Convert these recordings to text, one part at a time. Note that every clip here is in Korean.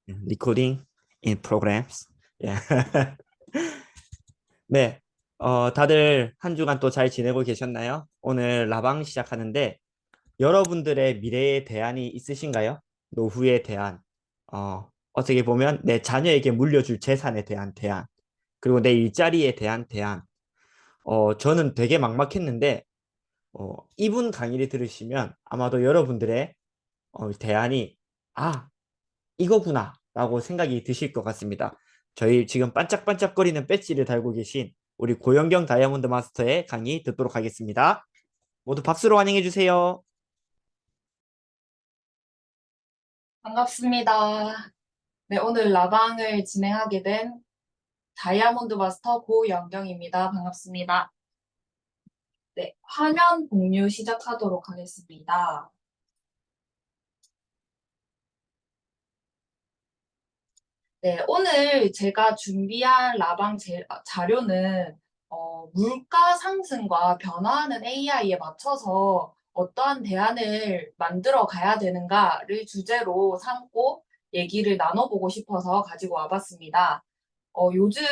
Recording in programs. 예. 네. 다들 한 주간 또 잘 지내고 계셨나요? 오늘 라방 시작하는데 여러분들의 미래에 대안이 있으신가요? 노후에 대한, 어떻게 보면 내 자녀에게 물려줄 재산에 대한 대안, 그리고 내 일자리에 대한 대안. 저는 되게 막막했는데, 이분 강의를 들으시면 아마도 여러분들의 대안이, 아, 이거구나 라고 생각이 드실 것 같습니다. 저희 지금 반짝반짝거리는 배지를 달고 계신 우리 고영경 다이아몬드 마스터의 강의 듣도록 하겠습니다. 모두 박수로 환영해 주세요. 반갑습니다. 네, 오늘 라방을 진행하게 된 다이아몬드 마스터 고영경입니다. 반갑습니다. 네, 화면 공유 시작하도록 하겠습니다. 네, 오늘 제가 준비한 라방 자료는 물가 상승과 변화하는 AI에 맞춰서 어떠한 대안을 만들어 가야 되는가를 주제로 삼고 얘기를 나눠보고 싶어서 가지고 와봤습니다. 요즘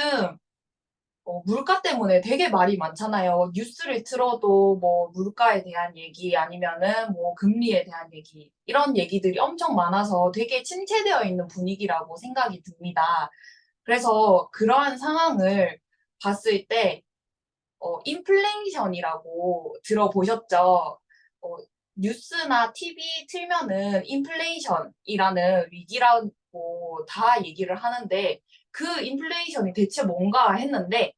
물가 때문에 되게 말이 많잖아요. 뉴스를 틀어도 뭐 물가에 대한 얘기 아니면은 뭐 금리에 대한 얘기 이런 얘기들이 엄청 많아서 되게 침체되어 있는 분위기라고 생각이 듭니다. 그래서 그러한 상황을 봤을 때 인플레이션이라고 들어보셨죠? 어, 뉴스나 TV 틀면은 인플레이션이라는 위기라고 다 얘기를 하는데 그 인플레이션이 대체 뭔가 했는데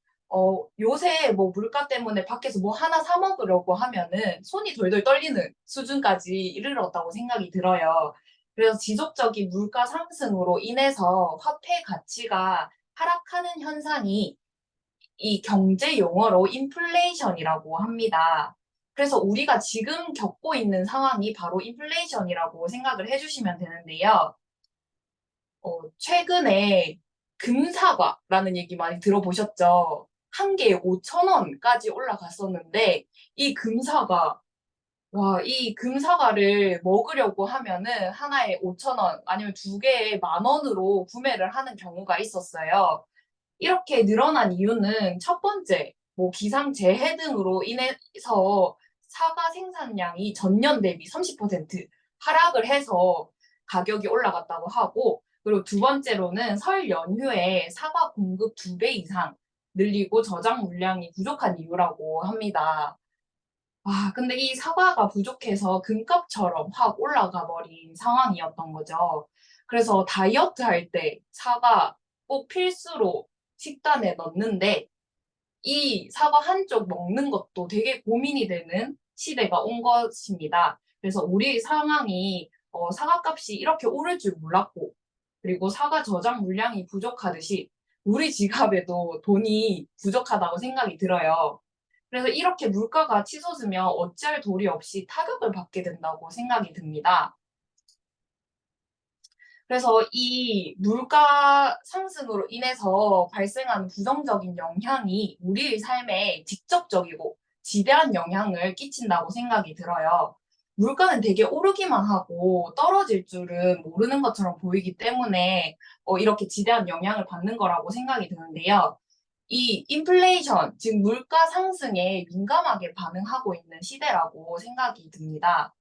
요새 뭐 물가 때문에 밖에서 뭐 하나 사 먹으려고 하면은 손이 돌돌 떨리는 수준까지 이르렀다고 생각이 들어요. 그래서 지속적인 물가 상승으로 인해서 화폐 가치가 하락하는 현상이 이 경제 용어로 인플레이션이라고 합니다. 그래서 우리가 지금 겪고 있는 상황이 바로 인플레이션이라고 생각을 해주시면 되는데요. 최근에 금사과라는 얘기 많이 들어보셨죠? 한 개에 5천 원까지 올라갔었는데 이 금사과 이 금사과를 먹으려고 하면은 하나에 5천 원 아니면 두 개에 만 원으로 구매를 하는 경우가 있었어요. 이렇게 늘어난 이유는 첫 번째, 뭐 기상재해 등으로 인해서 사과 생산량이 전년 대비 30% 하락을 해서 가격이 올라갔다고 하고, 그리고 두 번째로는 설 연휴에 사과 공급 2배 이상 늘리고 저장 물량이 부족한 이유라고 합니다. 근데 이 사과가 부족해서 금값처럼 확 올라가 버린 상황이었던 거죠. 그래서 다이어트 할 때 사과 꼭 필수로 식단에 넣는데 이 사과 한쪽 먹는 것도 되게 고민이 되는 시대가 온 것입니다. 그래서 우리 상황이 사과 값이 이렇게 오를 줄 몰랐고 그리고 사과 저장 물량이 부족하듯이 우리 지갑에도 돈이 부족하다고 생각이 들어요. 그래서 이렇게 물가가 치솟으면 어찌할 도리 없이 타격을 받게 된다고 생각이 듭니다. 그래서 이 물가 상승으로 인해서 발생하는 부정적인 영향이 우리의 삶에 직접적이고 지대한 영향을 끼친다고 생각이 들어요. 물가는 되게 오르기만 하고 떨어질 줄은 모르는 것처럼 보이기 때문에 이렇게 지대한 영향을 받는 거라고 생각이 드는데요. 이 인플레이션, 즉 물가 상승에 민감하게 반응하고 있는 시대라고 생각이 듭니다.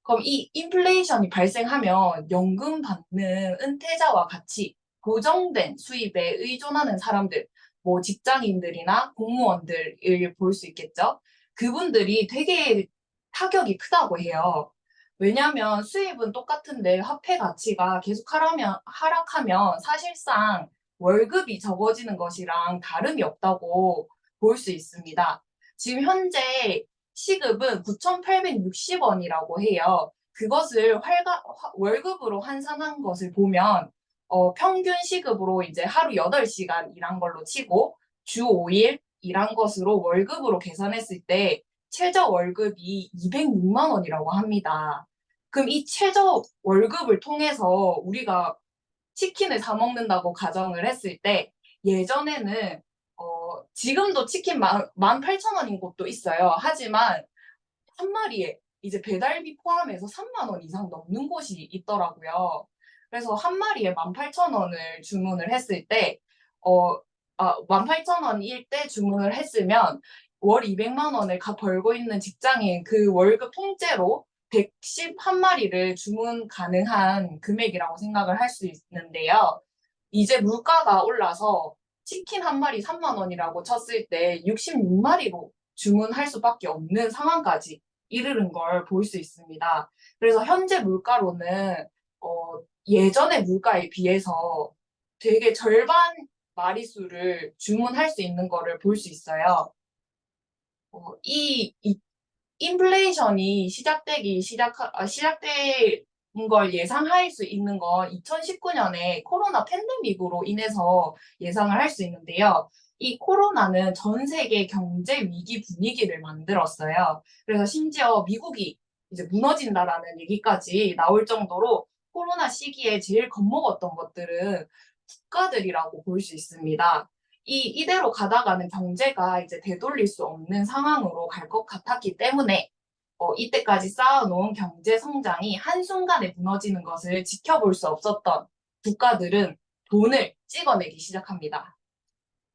그럼 이 인플레이션이 발생하면 연금 받는 은퇴자와 같이 고정된 수입에 의존하는 사람들, 뭐 직장인들이나 공무원들을 볼 수 있겠죠. 그분들이 되게 타격이 크다고 해요. 왜냐하면 수입은 똑같은데 화폐 가치가 계속 하락하면 사실상 월급이 적어지는 것이랑 다름이 없다고 볼 수 있습니다. 지금 현재 시급은 9,860원이라고 해요. 그것을 월급으로 환산한 것을 보면 평균 시급으로 이제 하루 8시간 일한 걸로 치고 주 5일 일한 것으로 월급으로 계산했을 때 최저 월급이 206만 원이라고 합니다. 그럼 이 최저 월급을 통해서 우리가 치킨을 사 먹는다고 가정을 했을 때 예전에는 지금도 치킨 18,000원인 곳도 있어요. 하지만 한 마리에 이제 배달비 포함해서 3만 원 이상 넘는 곳이 있더라고요. 그래서 한 마리에 18,000원을 주문을 했을 때, 18,000원일 때 주문을 했으면 월 200만 원을 벌고 있는 직장인 그 월급 통째로 111마리를 주문 가능한 금액이라고 생각을 할 수 있는데요. 이제 물가가 올라서 치킨 한 마리 3만 원이라고 쳤을 때 66마리로 주문할 수밖에 없는 상황까지 이르는 걸 볼 수 있습니다. 그래서 현재 물가로는 예전의 물가에 비해서 되게 절반 마리수를 주문할 수 있는 거를 볼 수 있어요. 이 인플레이션이 시작된 걸 예상할 수 있는 건 2019년에 코로나 팬데믹으로 인해서 예상을 할 수 있는데요. 이 코로나는 전 세계 경제 위기 분위기를 만들었어요. 그래서 심지어 미국이 이제 무너진다라는 얘기까지 나올 정도로 코로나 시기에 제일 겁먹었던 것들은 국가들이라고 볼 수 있습니다. 이대로 가다가는 경제가 이제 되돌릴 수 없는 상황으로 갈 것 같았기 때문에 이때까지 쌓아놓은 경제 성장이 한순간에 무너지는 것을 지켜볼 수 없었던 국가들은 돈을 찍어내기 시작합니다.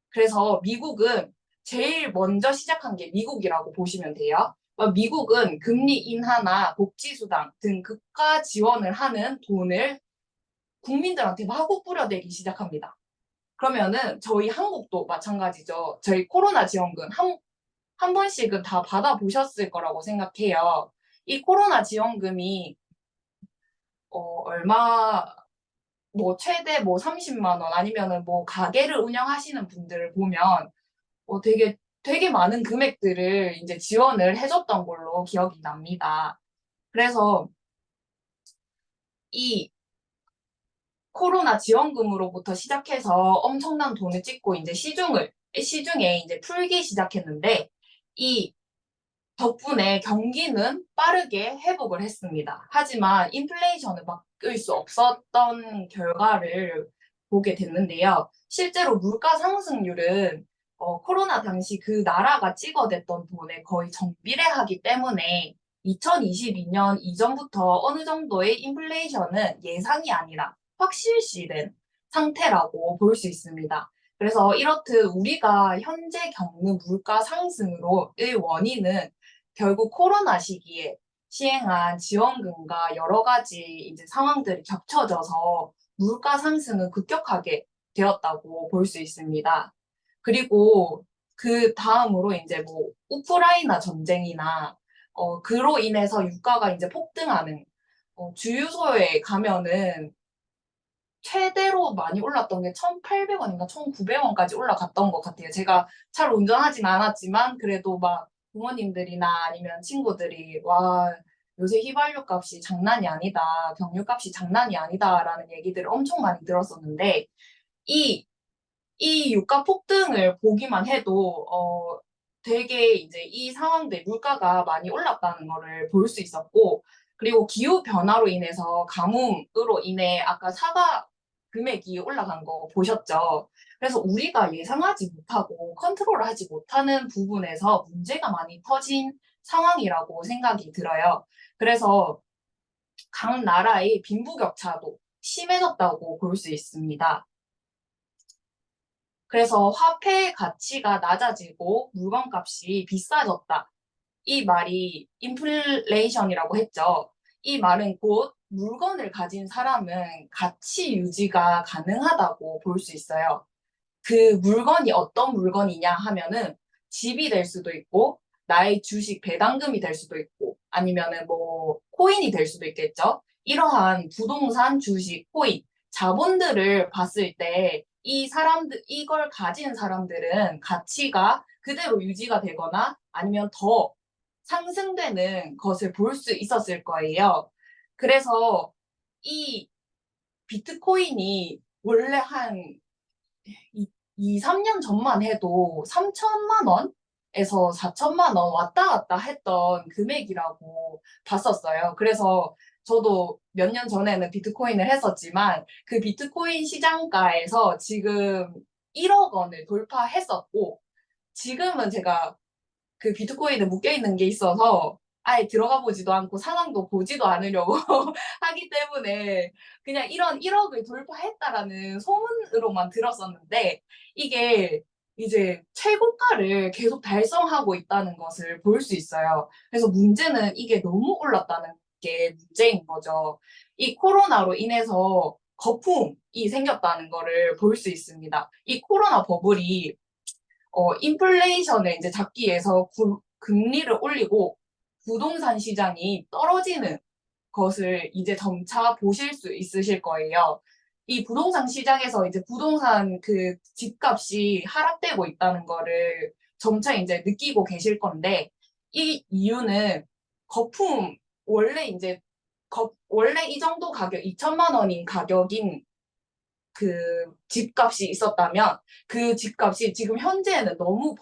그래서 미국은 제일 먼저 시작한 게 미국이라고 보시면 돼요. 미국은 금리 인하나 복지수당 등 국가 지원을 하는 돈을 국민들한테 마구 뿌려대기 시작합니다. 그러면은 저희 한국도 마찬가지죠. 저희 코로나 지원금 한 번씩은 다 받아보셨을 거라고 생각해요. 이 코로나 지원금이 얼마 뭐 최대 뭐 30만 원 아니면은 뭐 가게를 운영하시는 분들을 보면 되게 많은 금액들을 이제 지원을 해줬던 걸로 기억이 납니다. 그래서 이 코로나 지원금으로부터 시작해서 엄청난 돈을 찍고 이제 시중에 이제 풀기 시작했는데 이 덕분에 경기는 빠르게 회복을 했습니다. 하지만 인플레이션을 막을 수 없었던 결과를 보게 됐는데요. 실제로 물가 상승률은 코로나 당시 그 나라가 찍어댔던 돈에 거의 정비례하기 때문에 2022년 이전부터 어느 정도의 인플레이션은 예상이 아니라 확실시된 상태라고 볼 수 있습니다. 그래서 이렇듯 우리가 현재 겪는 물가 상승으로의 원인은 결국 코로나 시기에 시행한 지원금과 여러 가지 이제 상황들이 겹쳐져서 물가 상승은 급격하게 되었다고 볼 수 있습니다. 그리고 그 다음으로 이제 뭐 우크라이나 전쟁이나 그로 인해서 유가가 이제 폭등하는 주유소에 가면은 최대로 많이 올랐던 게 1,800원인가 1,900원까지 올라갔던 것 같아요. 제가 잘 운전하진 않았지만 그래도 막 부모님들이나 아니면 친구들이 와 요새 휘발유 값이 장난이 아니다, 경유 값이 장난이 아니다라는 얘기들을 엄청 많이 들었었는데 이, 이 유가 폭등을 보기만 해도 되게 이제 이 상황들 물가가 많이 올랐다는 거를 볼 수 있었고 그리고 기후 변화로 인해서 가뭄으로 인해 아까 사과 금액이 올라간 거 보셨죠? 그래서 우리가 예상하지 못하고 컨트롤하지 못하는 부분에서 문제가 많이 터진 상황이라고 생각이 들어요. 그래서 각 나라의 빈부격차도 심해졌다고 볼 수 있습니다. 그래서 화폐의 가치가 낮아지고 물건값이 비싸졌다. 이 말이 인플레이션이라고 했죠. 이 말은 곧 물건을 가진 사람은 가치 유지가 가능하다고 볼 수 있어요. 그 물건이 어떤 물건이냐 하면은 집이 될 수도 있고 나의 주식 배당금이 될 수도 있고 아니면은 뭐 코인이 될 수도 있겠죠. 이러한 부동산, 주식, 코인, 자본들을 봤을 때 이걸 가진 사람들은 가치가 그대로 유지가 되거나 아니면 더 상승되는 것을 볼 수 있었을 거예요. 그래서 이 비트코인이 원래 한 2, 3년 전만 해도 3천만 원에서 4천만 원 왔다 갔다 했던 금액이라고 봤었어요. 그래서 저도 몇 년 전에는 비트코인을 했었지만 그 비트코인 시장가에서 지금 1억 원을 돌파했었고 지금은 제가 그 비트코인에 묶여 있는 게 있어서 아예 들어가 보지도 않고 상황도 보지도 않으려고 하기 때문에 그냥 이런 1억을 돌파했다라는 소문으로만 들었었는데 이게 이제 최고가를 계속 달성하고 있다는 것을 볼 수 있어요. 그래서 문제는 이게 너무 올랐다는 게 문제인 거죠. 이 코로나로 인해서 거품이 생겼다는 거를 볼 수 있습니다. 이 코로나 버블이 인플레이션을 이제 잡기 위해서 금리를 올리고 부동산 시장이 떨어지는 것을 이제 점차 보실 수 있으실 거예요. 이 부동산 시장에서 이제 부동산 그 집값이 하락되고 있다는 거를 점차 이제 느끼고 계실 건데 이 이유는 거품 원래 이제 원래 이 정도 가격 2천만 원인 가격인 그 집값이 있었다면 그 집값이 지금 현재는 너무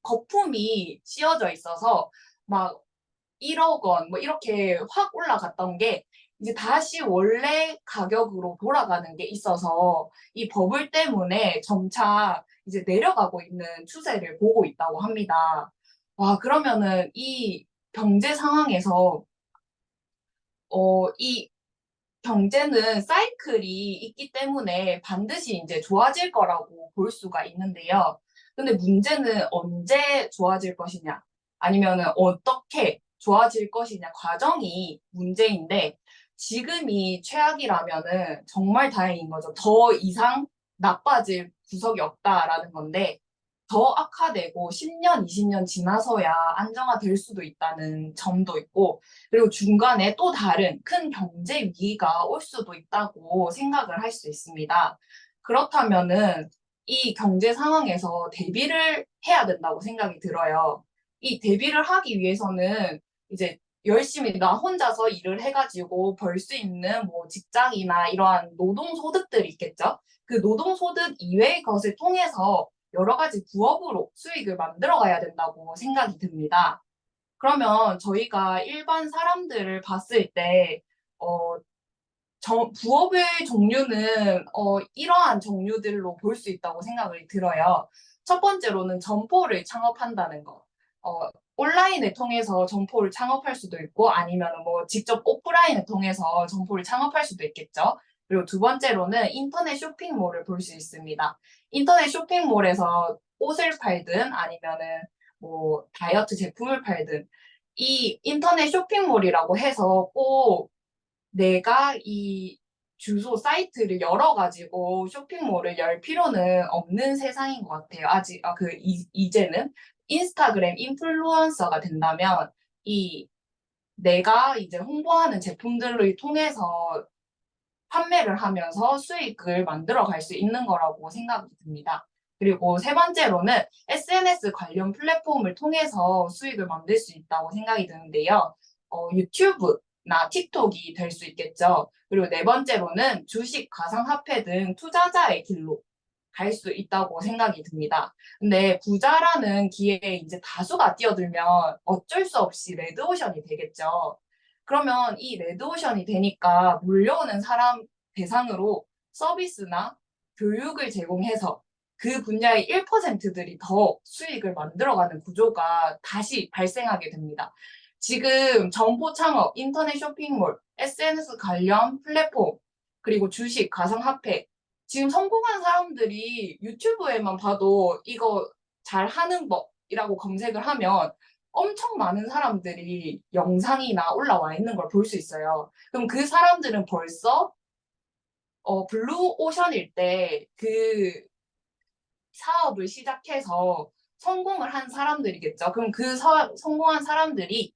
거품이 씌어져 있어서 막 1억 원 뭐 이렇게 확 올라갔던 게 이제 다시 원래 가격으로 돌아가는 게 있어서 이 버블 때문에 점차 이제 내려가고 있는 추세를 보고 있다고 합니다. 와, 그러면은 이 경제 상황에서 이 경제는 사이클이 있기 때문에 반드시 이제 좋아질 거라고 볼 수가 있는데요. 근데 문제는 언제 좋아질 것이냐, 아니면은 어떻게 좋아질 것이냐 과정이 문제인데 지금이 최악이라면은 정말 다행인 거죠. 더 이상 나빠질 구석이 없다라는 건데 더 악화되고 10년, 20년 지나서야 안정화될 수도 있다는 점도 있고 그리고 중간에 또 다른 큰 경제 위기가 올 수도 있다고 생각을 할 수 있습니다. 그렇다면은 이 경제 상황에서 대비를 해야 된다고 생각이 들어요. 이 대비를 하기 위해서는 이제 열심히 나 혼자서 일을 해가지고 벌 수 있는 뭐 직장이나 이러한 노동소득들이 있겠죠. 그 노동소득 이외의 것을 통해서 여러 가지 부업으로 수익을 만들어 가야 된다고 생각이 듭니다. 그러면 저희가 일반 사람들을 봤을 때, 어, 부업의 종류는, 이러한 종류들로 볼 수 있다고 생각을 들어요. 첫 번째로는 점포를 창업한다는 거. 어, 온라인을 통해서 점포를 창업할 수도 있고, 아니면 뭐 직접 오프라인을 통해서 점포를 창업할 수도 있겠죠. 그리고 두 번째로는 인터넷 쇼핑몰을 볼 수 있습니다. 인터넷 쇼핑몰에서 옷을 팔든 아니면은 뭐 다이어트 제품을 팔든 이 인터넷 쇼핑몰이라고 해서 꼭 내가 이 주소 사이트를 열어가지고 쇼핑몰을 열 필요는 없는 세상인 것 같아요. 아직, 이제는 인스타그램 인플루언서가 된다면 이 내가 이제 홍보하는 제품들을 통해서 판매를 하면서 수익을 만들어 갈 수 있는 거라고 생각이 듭니다. 그리고 세 번째로는 SNS 관련 플랫폼을 통해서 수익을 만들 수 있다고 생각이 드는데요. 유튜브나 틱톡이 될 수 있겠죠. 그리고 네 번째로는 주식, 가상화폐 등 투자자의 길로 갈 수 있다고 생각이 듭니다. 근데 부자라는 기회에 이제 다수가 뛰어들면 어쩔 수 없이 레드오션이 되겠죠. 그러면 이 레드오션이 되니까 몰려오는 사람 대상으로 서비스나 교육을 제공해서 그 분야의 1%들이 더 수익을 만들어가는 구조가 다시 발생하게 됩니다. 지금 정보 창업, 인터넷 쇼핑몰, SNS 관련 플랫폼, 그리고 주식, 가상화폐, 지금 성공한 사람들이 유튜브에만 봐도 이거 잘하는 법이라고 검색을 하면 엄청 많은 사람들이 영상이나 올라와 있는 걸 볼 수 있어요. 그럼 그 사람들은 벌써 블루 오션일 때 그 사업을 시작해서 성공을 한 사람들이겠죠. 그럼 그 성공한 사람들이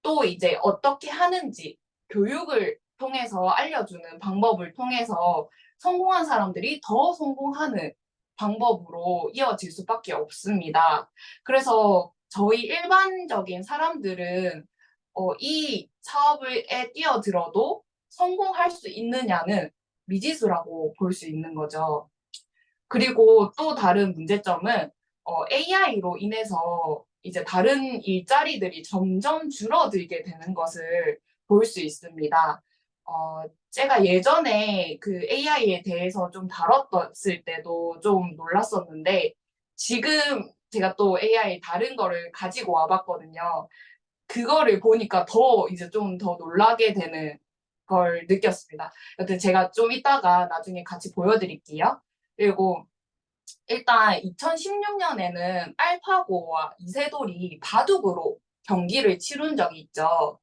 또 이제 어떻게 하는지 교육을 통해서 알려주는 방법을 통해서 성공한 사람들이 더 성공하는 방법으로 이어질 수밖에 없습니다. 그래서 저희 일반적인 사람들은 이 사업에 뛰어들어도 성공할 수 있느냐는 미지수라고 볼 수 있는 거죠. 그리고 또 다른 문제점은 AI로 인해서 이제 다른 일자리들이 점점 줄어들게 되는 것을 볼 수 있습니다. 제가 예전에 그 AI에 대해서 좀 다뤘을 때도 좀 놀랐었는데 지금 제가 또 AI 다른 거를 가지고 와봤거든요. 그거를 보니까 더 이제 좀 더 놀라게 되는 걸 느꼈습니다. 여튼 제가 좀 이따가 나중에 같이 보여드릴게요. 그리고 일단 2016년에는 알파고와 이세돌이 바둑으로 경기를 치룬 적이 있죠.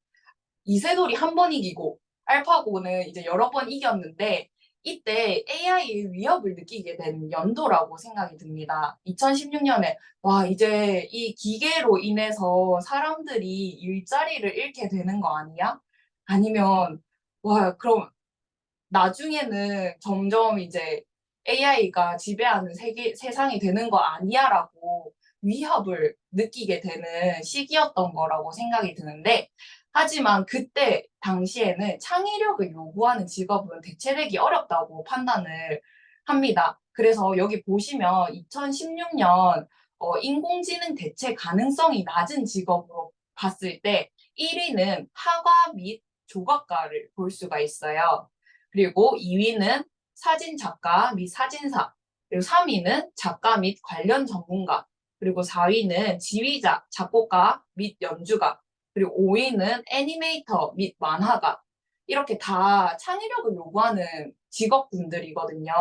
이세돌이 한 번 이기고 알파고는 이제 여러 번 이겼는데 이때 AI의 위협을 느끼게 된 연도라고 생각이 듭니다. 2016년에 와 이제 이 기계로 인해서 사람들이 일자리를 잃게 되는 거 아니야? 아니면 와 그럼 나중에는 점점 이제 AI가 지배하는 세상이 되는 거 아니야라고 위협을 느끼게 되는 시기였던 거라고 생각이 드는데, 하지만 그때 당시에는 창의력을 요구하는 직업은 대체되기 어렵다고 판단을 합니다. 그래서 여기 보시면 2016년 인공지능 대체 가능성이 낮은 직업으로 봤을 때 1위는 화가 및 조각가를 볼 수가 있어요. 그리고 2위는 사진 작가 및 사진사, 그리고 3위는 작가 및 관련 전문가, 그리고 4위는 지휘자, 작곡가 및 연주가, 그리고 5위는 애니메이터 및 만화가. 이렇게 다 창의력을 요구하는 직업군들이거든요.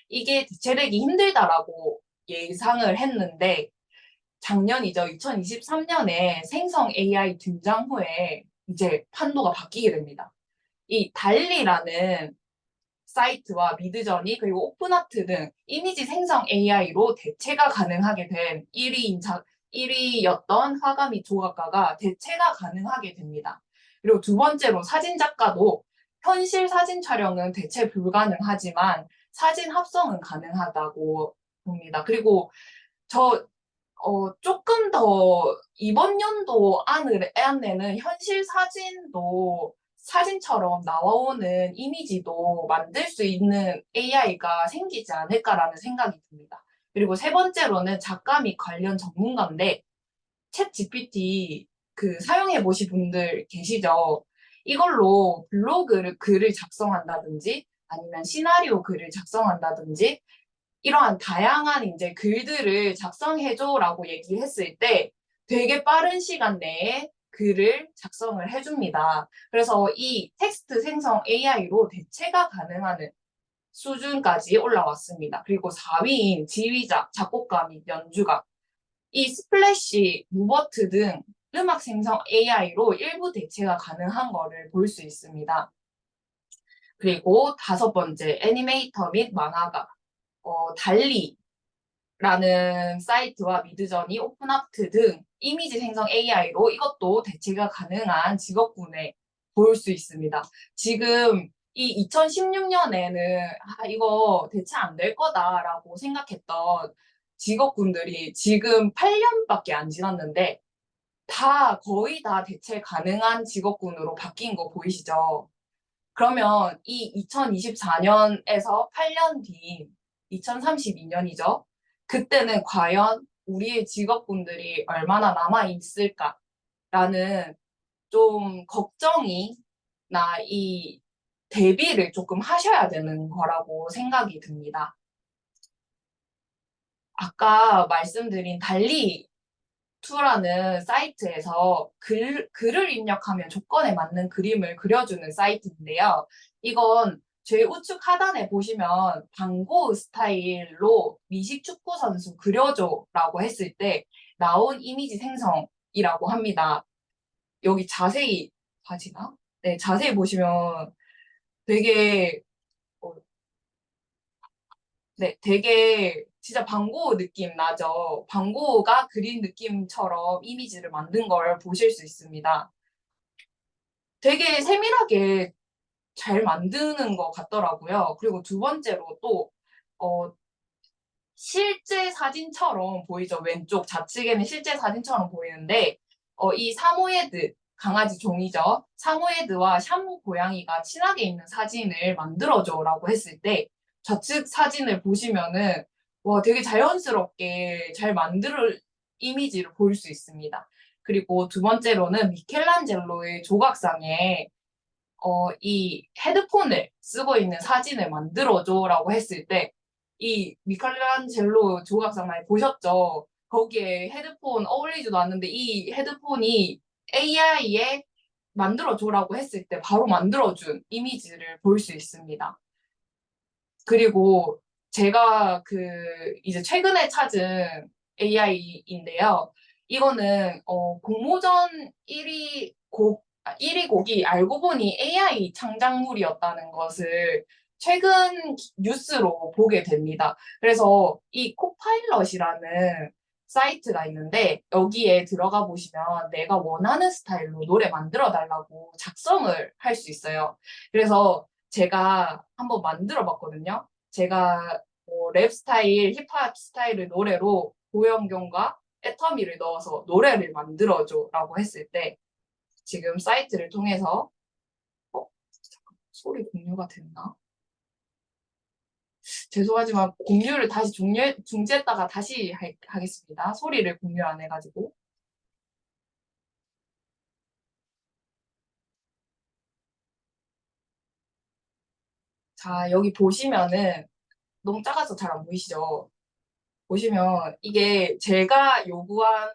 이게 대체되기 힘들다라고 예상을 했는데, 작년이죠. 2023년에 생성 AI 등장 후에 이제 판도가 바뀌게 됩니다. 이 달리라는 사이트와 미드저니 그리고 오픈아트 등 이미지 생성 AI로 대체가 가능하게 된 1위였던 화가 및 조각가가 대체가 가능하게 됩니다. 그리고 두 번째로 사진 작가도 현실 사진 촬영은 대체 불가능하지만 사진 합성은 가능하다고 봅니다. 그리고 저 조금 더 이번 연도 안에는 현실 사진도 사진처럼 나와오는 이미지도 만들 수 있는 AI가 생기지 않을까라는 생각이 듭니다. 그리고 세 번째로는 작가 및 관련 전문가인데 챗 GPT 그 사용해 보신 분들 계시죠? 이걸로 블로그를 글을 작성한다든지 아니면 시나리오 글을 작성한다든지 이러한 다양한 이제 글들을 작성해줘라고 얘기했을 때 되게 빠른 시간 내에 글을 작성을 해줍니다. 그래서 이 텍스트 생성 AI로 대체가 가능한 수준까지 올라왔습니다. 그리고 4위인 지휘자, 작곡가 및 연주가 이 스플래시, 무버트 등 음악 생성 AI로 일부 대체가 가능한 거를 볼 수 있습니다. 그리고 다섯 번째, 애니메이터 및 만화가 달리라는 사이트와 미드저니, 오픈아트 등 이미지 생성 AI로 이것도 대체가 가능한 직업군에 볼 수 있습니다. 지금 이 2016년에는 이거 대체 안 될 거다라고 생각했던 직업군들이 지금 8년밖에 안 지났는데 거의 다 대체 가능한 직업군으로 바뀐 거 보이시죠? 그러면 이 2024년에서 8년 뒤인 2032년이죠. 그때는 과연 우리의 직업군들이 얼마나 남아 있을까라는 좀 걱정이 이 대비를 조금 하셔야 되는 거라고 생각이 듭니다. 아까 말씀드린 달리 투라는 사이트에서 글을 입력하면 조건에 맞는 그림을 그려주는 사이트인데요. 이건 제 우측 하단에 보시면 방고 스타일로 미식 축구 선수 그려줘라고 했을 때 나온 이미지 생성이라고 합니다. 여기 자세히 봐지나? 네, 자세히 보시면 되게 어, 네, 되게 진짜 방고 느낌 나죠. 방고가 그린 느낌처럼 이미지를 만든 걸 보실 수 있습니다. 되게 세밀하게 잘 만드는 것 같더라고요. 그리고 두 번째로 또, 어, 실제 사진처럼 보이죠. 왼쪽 좌측에는 실제 사진처럼 보이는데, 이 사모예드, 강아지 종이죠. 사모예드와 샤무 고양이가 친하게 있는 사진을 만들어줘라고 했을 때, 좌측 사진을 보시면은, 와, 되게 자연스럽게 잘 만들 이미지를 볼 수 있습니다. 그리고 두 번째로는 미켈란젤로의 조각상에 이 헤드폰을 쓰고 있는 사진을 만들어줘라고 했을 때, 이 미켈란젤로 조각상 많이 보셨죠? 거기에 헤드폰 어울리지도 않는데 이 헤드폰이 AI에 만들어줘라고 했을 때 바로 만들어준 이미지를 볼 수 있습니다. 그리고 제가 이제 최근에 찾은 AI인데요. 이거는 공모전 1위 곡이 알고 보니 AI 창작물이었다는 것을 최근 뉴스로 보게 됩니다. 그래서 이 코파일럿이라는 사이트가 있는데 여기에 들어가 보시면 내가 원하는 스타일로 노래 만들어 달라고 작성을 할 수 있어요. 그래서 제가 한번 만들어 봤거든요. 제가 랩 스타일, 힙합 스타일의 노래로 고영경과 애터미를 넣어서 노래를 만들어줘라고 했을 때 지금 사이트를 통해서 잠깐 소리 공유가 됐나? 죄송하지만 공유를 다시 중지했다가 다시 하겠습니다. 소리를 공유 안 해가지고. 자, 여기 보시면은 너무 작아서 잘 안 보이시죠? 보시면 이게 제가 요구한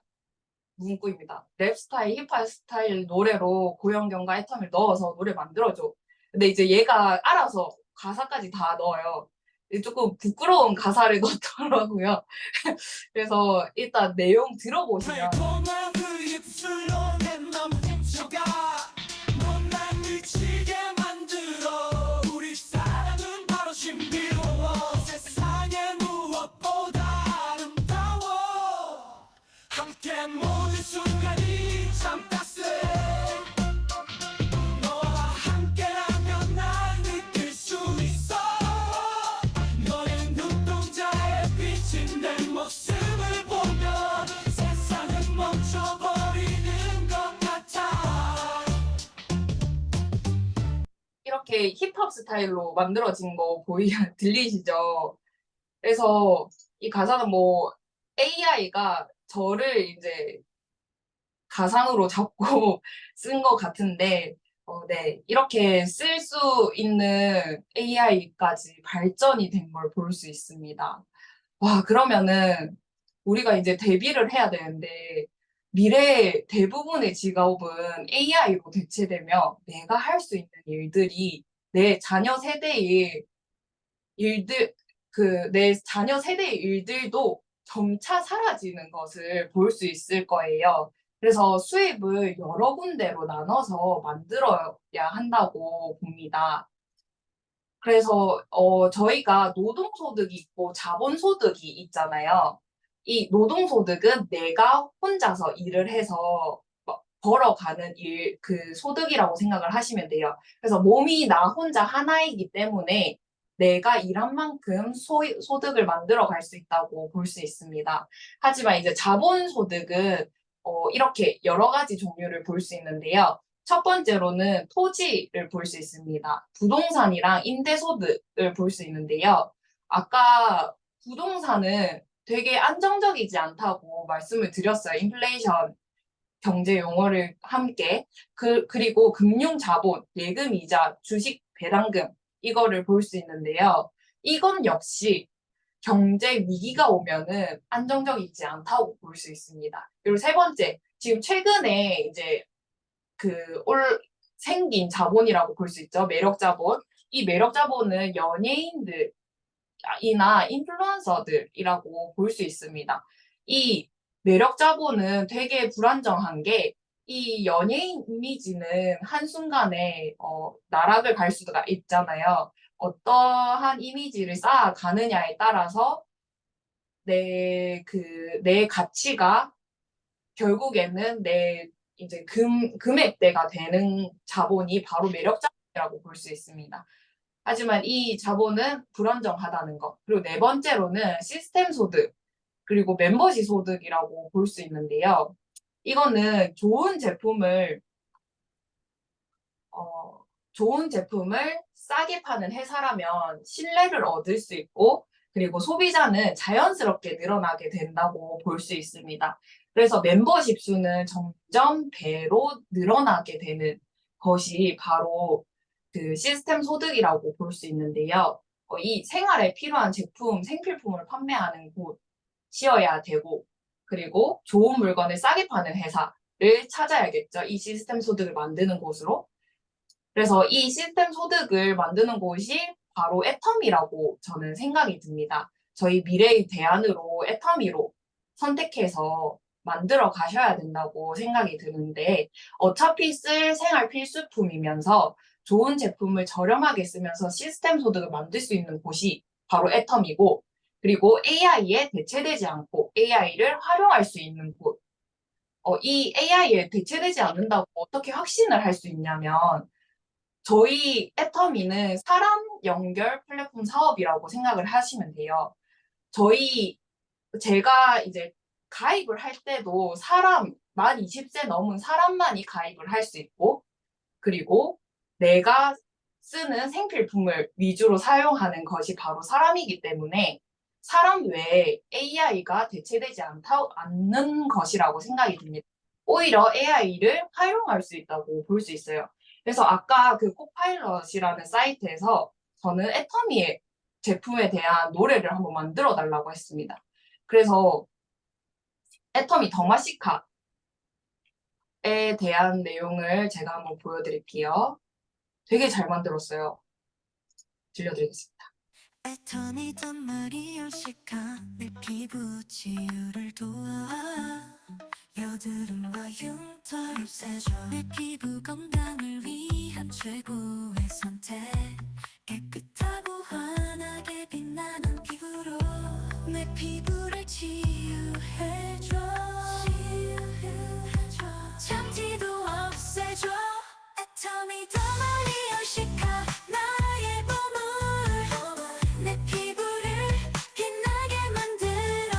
문구입니다. 랩 스타일, 힙합 스타일 노래로 고영경과 애텀을 넣어서 노래 만들어줘. 근데 이제 얘가 알아서 가사까지 다 넣어요. 조금 부끄러운 가사를 넣더라고요. 그래서 일단 내용 들어보시면 이렇게 힙합 스타일로 만들어진 거 들리시죠? 그래서 이 가사는 뭐 AI가 저를 이제 가상으로 잡고 쓴 것 같은데, 네. 이렇게 쓸 수 있는 AI까지 발전이 된 걸 볼 수 있습니다. 와, 그러면은 우리가 이제 대비를 해야 되는데, 미래의 대부분의 직업은 AI로 대체되며 내가 할 수 있는 일들이 내 자녀 세대의 일들, 내 자녀 세대의 일들도 점차 사라지는 것을 볼 수 있을 거예요. 그래서 수입을 여러 군데로 나눠서 만들어야 한다고 봅니다. 그래서 저희가 노동소득이 있고 자본소득이 있잖아요. 이 노동소득은 내가 혼자서 일을 해서 벌어가는 소득이라고 생각을 하시면 돼요. 그래서 몸이 나 혼자 하나이기 때문에 내가 일한 만큼 소득을 만들어 갈 수 있다고 볼 수 있습니다. 하지만 이제 자본소득은 이렇게 여러 가지 종류를 볼 수 있는데요. 첫 번째로는 토지를 볼 수 있습니다. 부동산이랑 임대소득을 볼 수 있는데요. 아까 부동산은 되게 안정적이지 않다고 말씀을 드렸어요. 인플레이션 경제 용어를 함께. 그리고 금융자본, 예금이자, 주식 배당금, 이거를 볼 수 있는데요. 이건 역시 경제 위기가 오면은 안정적이지 않다고 볼 수 있습니다. 그리고 세 번째, 지금 최근에 이제 생긴 자본이라고 볼 수 있죠. 매력 자본. 이 매력 자본은 연예인들이나 인플루언서들이라고 볼 수 있습니다. 이 매력 자본은 되게 불안정한 게 이 연예인 이미지는 한순간에 나락을 갈 수가 있잖아요. 어떠한 이미지를 쌓아가느냐에 따라서 내 가치가 결국에는 내 이제 금액대가 되는 자본이 바로 매력 자본이라고 볼 수 있습니다. 하지만 이 자본은 불안정하다는 것. 그리고 네 번째로는 시스템 소득, 그리고 멤버십 소득이라고 볼 수 있는데요. 이거는 좋은 제품을 싸게 파는 회사라면 신뢰를 얻을 수 있고, 그리고 소비자는 자연스럽게 늘어나게 된다고 볼 수 있습니다. 그래서 멤버십 수는 점점 배로 늘어나게 되는 것이 바로 시스템 소득이라고 볼 수 있는데요. 이 생활에 필요한 제품, 생필품을 판매하는 곳이어야 되고, 그리고 좋은 물건을 싸게 파는 회사를 찾아야겠죠. 이 시스템 소득을 만드는 곳으로. 그래서 이 시스템 소득을 만드는 곳이 바로 애터미라고 저는 생각이 듭니다. 저희 미래의 대안으로 애터미로 선택해서 만들어 가셔야 된다고 생각이 드는데 어차피 쓸 생활 필수품이면서 좋은 제품을 저렴하게 쓰면서 시스템 소득을 만들 수 있는 곳이 바로 애터미고 그리고 AI에 대체되지 않고 AI를 활용할 수 있는 곳. 이 AI에 대체되지 않는다고 어떻게 확신을 할 수 있냐면 저희 애터미는 사람 연결 플랫폼 사업이라고 생각을 하시면 돼요. 저희, 제가 이제 가입을 할 때도 만 20세 넘은 사람만이 가입을 할 수 있고, 그리고 내가 쓰는 생필품을 위주로 사용하는 것이 바로 사람이기 때문에 사람 외에 AI가 대체되지 않는 것이라고 생각이 듭니다. 오히려 AI를 활용할 수 있다고 볼 수 있어요. 그래서 아까 그 코파일럿이라는 사이트에서 저는 애터미의 제품에 대한 노래를 한번 만들어 달라고 했습니다. 그래서 애터미 더마시카에 대한 내용을 제가 한번 보여드릴게요. 되게 잘 만들었어요. 들려드리겠습니다. 애터미던 말이 열식한 내 피부 치유를 도와 여드름과 흉터 없애줘 내 피부 건강을 위한 최고의 선택 깨끗하고 환하게 빛나는 피부로 내 피부를 치유해줘 참티도 없애줘 애터미 더 많이 열식한 나의 보물 내 피부를 빛나게 만들어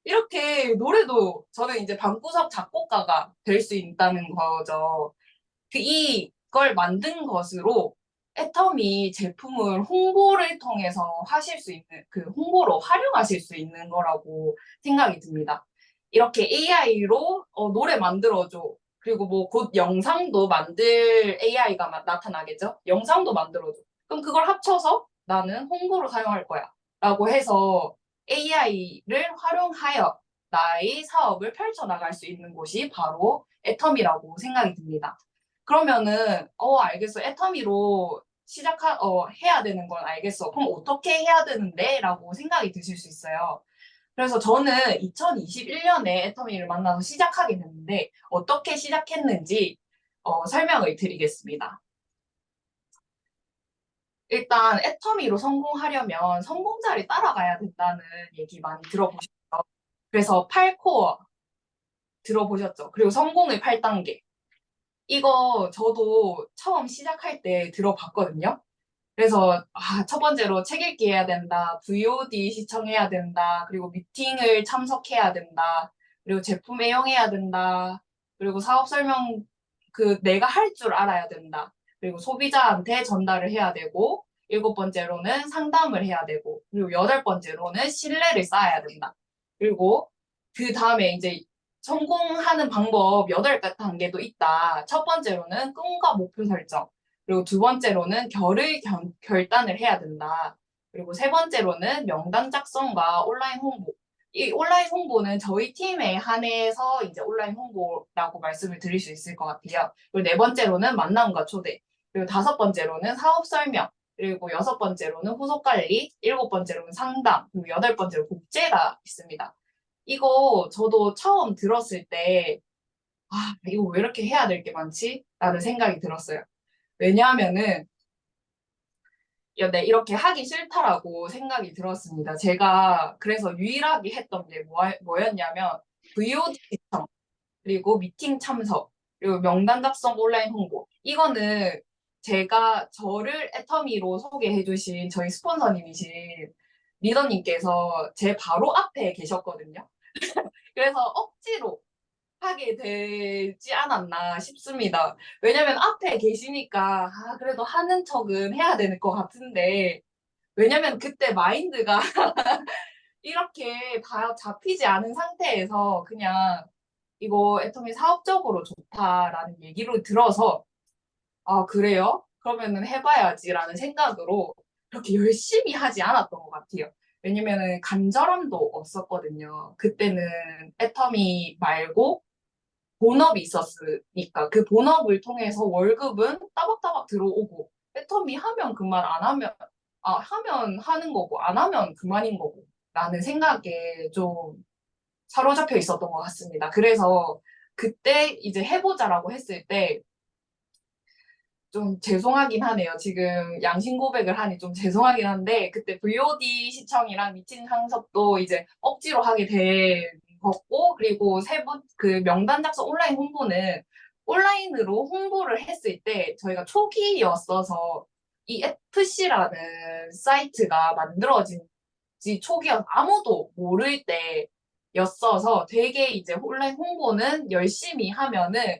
이렇게 노래도 저는 이제 방구석 작곡가가 될 수 있다는 거죠. 이걸 만든 것으로 애터미 제품을 홍보를 통해서 하실 수 있는, 그 홍보로 활용하실 수 있는 거라고 생각이 듭니다. 이렇게 AI로 노래 만들어줘. 그리고 뭐 곧 영상도 만들 AI가 나타나겠죠? 영상도 만들어줘. 그럼 그걸 합쳐서 나는 홍보로 사용할 거야. 라고 해서 AI를 활용하여 나의 사업을 펼쳐나갈 수 있는 곳이 바로 애터미라고 생각이 듭니다. 그러면은 알겠어. 애터미로 해야 되는 건 알겠어. 그럼 어떻게 해야 되는데? 라고 생각이 드실 수 있어요. 그래서 저는 2021년에 애터미를 만나서 시작하게 됐는데 어떻게 시작했는지 설명을 드리겠습니다. 일단 애터미로 성공하려면 성공자를 따라가야 된다는 얘기 많이 들어보셨죠? 그래서 8코어 들어보셨죠? 그리고 성공의 8단계. 이거 저도 처음 시작할 때 들어봤거든요. 그래서 첫 번째로 책 읽기 해야 된다, VOD 시청해야 된다, 그리고 미팅을 참석해야 된다, 그리고 제품 애용해야 된다, 그리고 사업 설명 내가 할 줄 알아야 된다, 그리고 소비자한테 전달을 해야 되고, 일곱 번째로는 상담을 해야 되고, 그리고 여덟 번째로는 신뢰를 쌓아야 된다. 그리고 그 다음에 이제 성공하는 방법 8단계도 있다. 첫 번째로는 꿈과 목표 설정. 그리고 두 번째로는 결단을 해야 된다. 그리고 세 번째로는 명단 작성과 온라인 홍보. 이 온라인 홍보는 저희 팀에 한해서 이제 온라인 홍보라고 말씀을 드릴 수 있을 것 같아요. 그리고 네 번째로는 만남과 초대. 그리고 다섯 번째로는 사업 설명. 그리고 여섯 번째로는 후속 관리. 일곱 번째로는 상담. 그리고 여덟 번째로 복제가 있습니다. 이거 저도 처음 들었을 때, 이거 왜 이렇게 해야 될 게 많지? 라는 생각이 들었어요. 왜냐하면은 이렇게 하기 싫다라고 생각이 들었습니다. 제가 그래서 유일하게 했던 게 뭐였냐면 VOD 시청, 그리고 미팅 참석, 그리고 명단 작성 온라인 홍보. 이거는 제가 저를 애터미로 소개해 주신 저희 스폰서님이신 리더님께서 제 바로 앞에 계셨거든요. 그래서 억지로 하게 되지 않았나 싶습니다. 왜냐면 앞에 계시니까 그래도 하는 척은 해야 되는 것 같은데 왜냐면 그때 마인드가 이렇게 다 잡히지 않은 상태에서 그냥 이거 애터미 사업적으로 좋다라는 얘기를 들어서 그래요? 그러면은 해봐야지라는 생각으로 그렇게 열심히 하지 않았던 것 같아요. 왜냐면은 간절함도 없었거든요. 그때는 애터미 말고 본업이 있었으니까 그 본업을 통해서 월급은 따박따박 들어오고 애터미 하면 그만 안 하면 하면 하는 거고 안 하면 그만인 거고 라는 생각에 좀 사로잡혀 있었던 것 같습니다. 그래서 그때 이제 해보자라고 했을 때 좀 죄송하긴 하네요. 지금 양심 고백을 하니 좀 죄송하긴 한데 그때 VOD 시청이랑 미친 상섭도 이제 억지로 하게 된 거고 그리고 그 명단 작성 온라인 홍보는 온라인으로 홍보를 했을 때 저희가 초기였어서 이 FC라는 사이트가 만들어진 지 초기여서 아무도 모를 때였어서 되게 이제 온라인 홍보는 열심히 하면은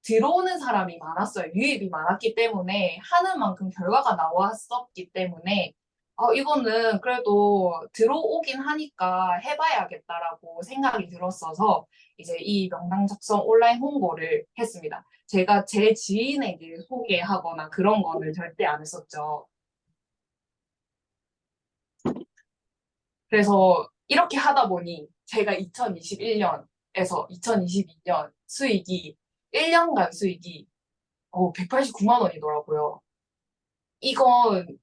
들어오는 사람이 많았어요. 유입이 많았기 때문에 하는 만큼 결과가 나왔었기 때문에 이거는 그래도 들어오긴 하니까 해봐야겠다라고 생각이 들었어서 이제 이 명당 작성 온라인 홍보를 했습니다. 제가 제 지인에게 소개하거나 그런 거는 절대 안 했었죠. 그래서 이렇게 하다 보니 제가 2021년에서 2022년 수익이 1년간 수익이 189만 원이더라고요. 이건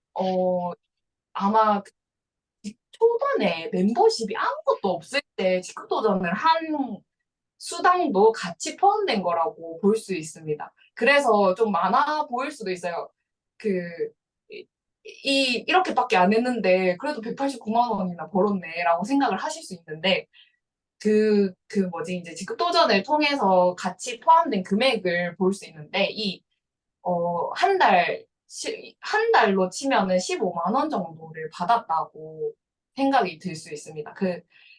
아마 초반에 멤버십이 아무것도 없을 때 직급도전을 한 수당도 같이 포함된 거라고 볼 수 있습니다. 그래서 좀 많아 보일 수도 있어요. 그 이렇게밖에 안 했는데 그래도 189만 원이나 벌었네라고 생각을 하실 수 있는데 그 뭐지 이제 직급도전을 통해서 같이 포함된 금액을 볼 수 있는데 한 달로 치면은 15만 원 정도를 받았다고 생각이 들 수 있습니다.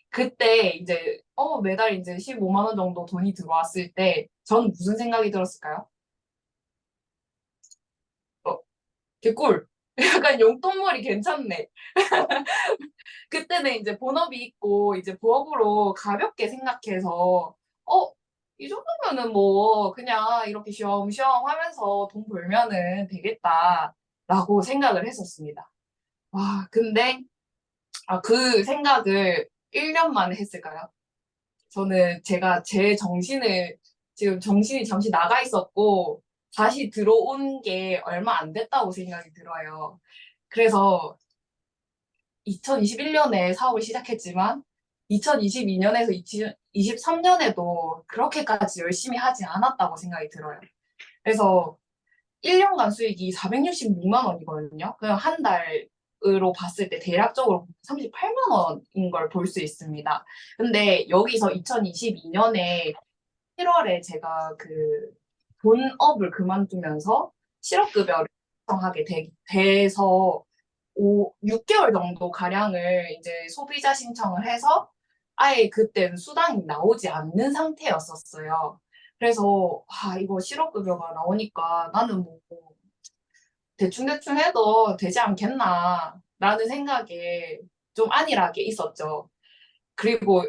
그때 이제, 매달 이제 15만 원 정도 돈이 들어왔을 때, 전 무슨 생각이 들었을까요? 어, 개꿀. 약간 용돈벌이 괜찮네. 그때는 이제 본업이 있고, 이제 부업으로 가볍게 생각해서, 어, 이 정도면은 뭐, 그냥 이렇게 쉬엄쉬엄 하면서 돈 벌면은 되겠다라고 생각을 했었습니다. 와, 근데, 그 생각을 1년 만에 했을까요? 저는 제가 지금 정신이 잠시 나가 있었고, 다시 들어온 게 얼마 안 됐다고 생각이 들어요. 그래서 2021년에 사업을 시작했지만 2022년에서 2023년에도 그렇게까지 열심히 하지 않았다고 생각이 들어요. 그래서 1년간 수익이 466만 원이거든요. 그냥 한 달으로 봤을 때 대략적으로 38만 원인 걸 볼 수 있습니다. 근데 여기서 2022년에 7월에 제가 그 본업을 그만두면서 실업급여를 신청하게 돼서 6개월 정도 가량을 이제 소비자 신청을 해서 아예 그때는 수당이 나오지 않는 상태였었어요. 그래서 이거 실업급여가 나오니까 나는 뭐 대충대충 해도 되지 않겠나 라는 생각에 좀 안일하게 있었죠. 그리고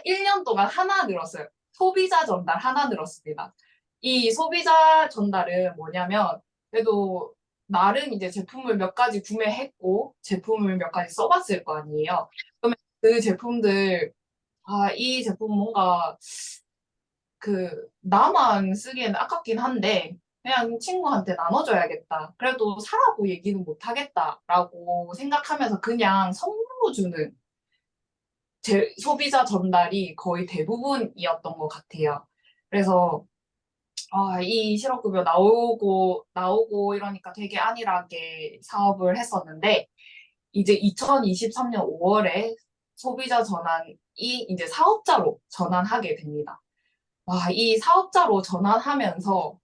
1년 동안 하나 늘었어요. 소비자 전달 하나 늘었습니다. 이 소비자 전달은 뭐냐면, 그래도 나름 이제 제품을 몇 가지 구매했고, 제품을 몇 가지 써봤을 거 아니에요. 그러면 그 제품들, 이 제품 뭔가 나만 쓰기에는 아깝긴 한데, 그냥 친구한테 나눠줘야겠다. 그래도 사라고 얘기는 못 하겠다라고 생각하면서 그냥 선물로 주는 소비자 전달이 거의 대부분이었던 것 같아요. 그래서 이 실업급여 나오고 이러니까 되게 안일하게 사업을 했었는데 이제 2023년 5월에 소비자 전환이 이제 사업자로 전환하게 됩니다. 이 사업자로 전환하면서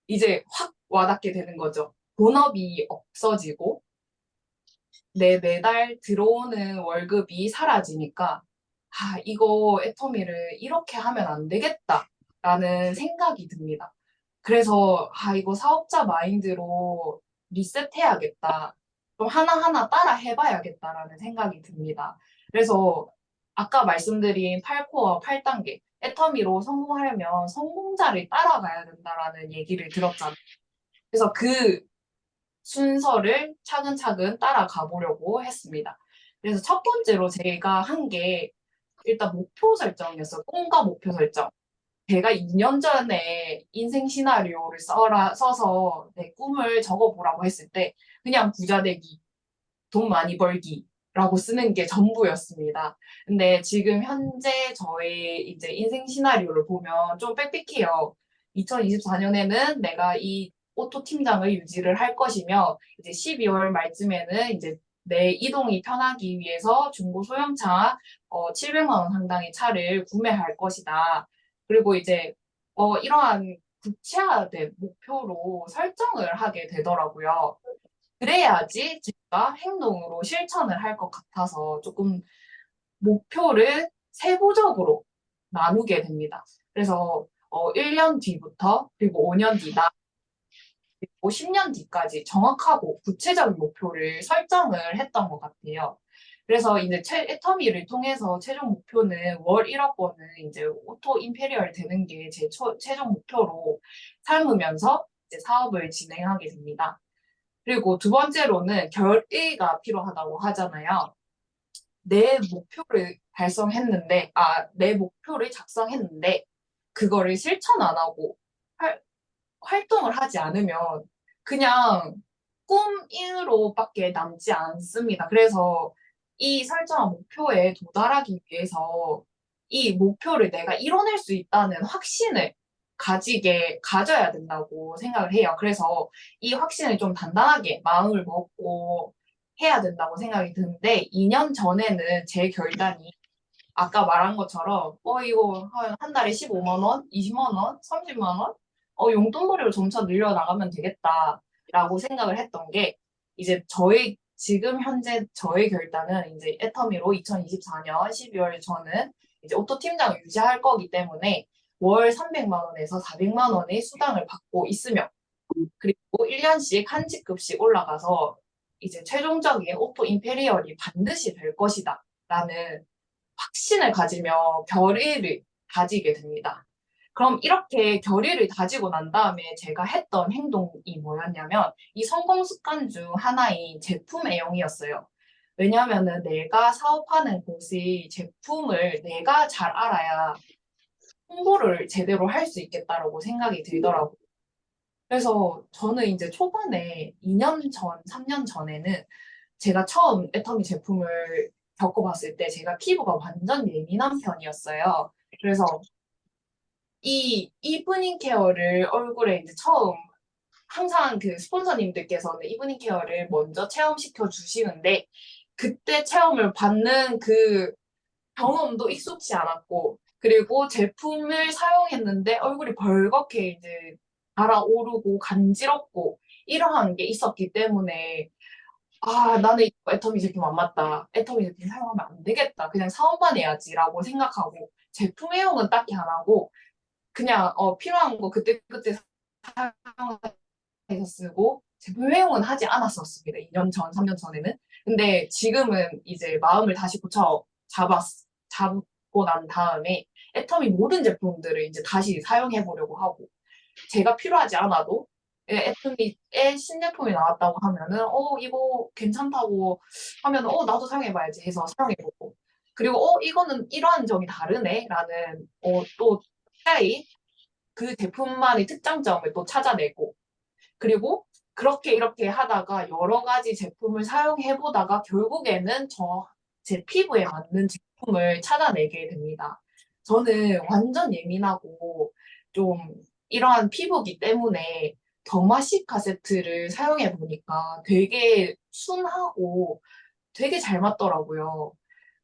이제 확 와닿게 되는 거죠. 본업이 없어지고 매달 들어오는 월급이 사라지니까 이거 애터미를 이렇게 하면 안 되겠다라는 생각이 듭니다. 그래서 이거 사업자 마인드로 리셋해야겠다. 좀 하나하나 따라 해봐야겠다라는 생각이 듭니다. 그래서 아까 말씀드린 8코어 8단계 애터미로 성공하려면 성공자를 따라가야 된다라는 얘기를 들었잖아요. 그래서 순서를 차근차근 따라가 보려고 했습니다. 그래서 첫 번째로 제가 한 게 일단 목표 설정이었어요. 꿈과 목표 설정. 제가 2년 전에 인생 시나리오를 써서 내 꿈을 적어보라고 했을 때 그냥 부자 되기, 돈 많이 벌기라고 쓰는 게 전부였습니다. 근데 지금 현재 저의 이제 인생 시나리오를 보면 좀 빽빽해요. 2024년에는 내가 이 오토 팀장을 유지를 할 것이며 이제 12월 말쯤에는 이제 내 이동이 편하기 위해서 중고 소형차 700만 원 상당의 차를 구매할 것이다. 그리고 이제 이러한 구체화된 목표로 설정을 하게 되더라고요. 그래야지 제가 행동으로 실천을 할 것 같아서 조금 목표를 세부적으로 나누게 됩니다. 그래서 1년 뒤부터 그리고 5년 뒤, 그리고 10년 뒤까지 정확하고 구체적인 목표를 설정을 했던 것 같아요. 그래서 이제 애터미를 통해서 최종 목표는 월 1억 원은 이제 오토 임페리얼 되는 게 제 최종 목표로 삼으면서 이제 사업을 진행하게 됩니다. 그리고 두 번째로는 결의가 필요하다고 하잖아요. 내 목표를 작성했는데, 그거를 실천 안 하고 활동을 하지 않으면 그냥 꿈으로밖에 남지 않습니다. 그래서 이 설정한 목표에 도달하기 위해서 이 목표를 내가 이뤄낼 수 있다는 확신을 가져야 된다고 생각을 해요. 그래서 이 확신을 좀 단단하게 마음을 먹고 해야 된다고 생각이 드는데, 2년 전에는 제 결단이 아까 말한 것처럼 이거 한 달에 15만 원, 20만 원, 30만 원 용돈벌이로 점차 늘려나가면 되겠다라고 생각을 했던 게, 이제 지금 현재 저의 결단은 이제 애터미로 2024년 12월 저는 이제 오토 팀장을 유지할 거기 때문에 월 300만 원에서 400만 원의 수당을 받고 있으며, 그리고 1년씩 한 직급씩 올라가서 이제 최종적인 오토 임페리얼이 반드시 될 것이다 라는 확신을 가지며 결의를 다지게 됩니다. 그럼 이렇게 결의를 다지고 난 다음에 제가 했던 행동이 뭐였냐면, 이 성공 습관 중 하나인 제품 애용이었어요. 왜냐하면은 내가 사업하는 곳의 제품을 내가 잘 알아야 홍보를 제대로 할 수 있겠다라고 생각이 들더라고요. 그래서 저는 이제 초반에 2년 전, 3년 전에는 제가 처음 애터미 제품을 겪어봤을 때 제가 피부가 완전 예민한 편이었어요. 그래서 이 이브닝 케어를 얼굴에 이제 처음 항상 그 스폰서님들께서는 이브닝 케어를 먼저 체험시켜 주시는데, 그때 체험을 받는 그 경험도 익숙치 않았고, 그리고 제품을 사용했는데 얼굴이 벌겋게 이제 달아오르고 간지럽고 이러한 게 있었기 때문에, 나는 이거 애터미 제품 안 맞다. 애터미 제품 사용하면 안 되겠다. 그냥 사업만 해야지라고 생각하고 제품 애용은 딱히 안 하고 그냥 필요한 거 그때그때 사용해서 쓰고 제품 애용은 하지 않았었습니다. 2년 전, 3년 전에는. 근데 지금은 이제 마음을 다시 잡고 난 다음에 애터미 모든 제품들을 이제 다시 사용해 보려고 하고, 제가 필요하지 않아도 애터미의 신제품이 나왔다고 하면은 이거 괜찮다고 하면은 나도 사용해봐야지 해서 사용해보고, 그리고 이거는 이러한 점이 다르네라는 또 차이, 그 제품만의 특장점을 또 찾아내고, 그리고 그렇게 이렇게 하다가 여러 가지 제품을 사용해 보다가 결국에는 제 피부에 맞는 제품을 찾아내게 됩니다. 저는 완전 예민하고 좀 이러한 피부기 때문에 더마시카 세트를 사용해 보니까 되게 순하고 되게 잘 맞더라고요.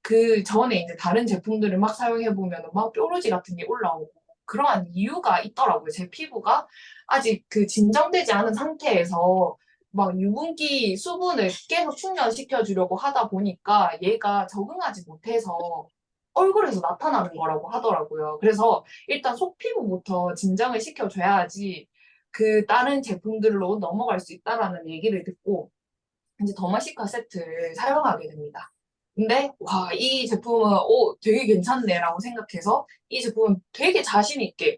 그 전에 이제 다른 제품들을 막 사용해 보면 막 뾰루지 같은 게 올라오고 그러한 이유가 있더라고요. 제 피부가 아직 그 진정되지 않은 상태에서 막 유분기 수분을 계속 충전시켜 주려고 하다 보니까 얘가 적응하지 못해서 얼굴에서 나타나는 거라고 하더라고요. 그래서 일단 속피부부터 진정을 시켜줘야지 그 다른 제품들로 넘어갈 수 있다라는 얘기를 듣고 이제 더마시카 세트를 사용하게 됩니다. 근데 이 제품은 되게 괜찮네라고 생각해서 이 제품은 되게 자신 있게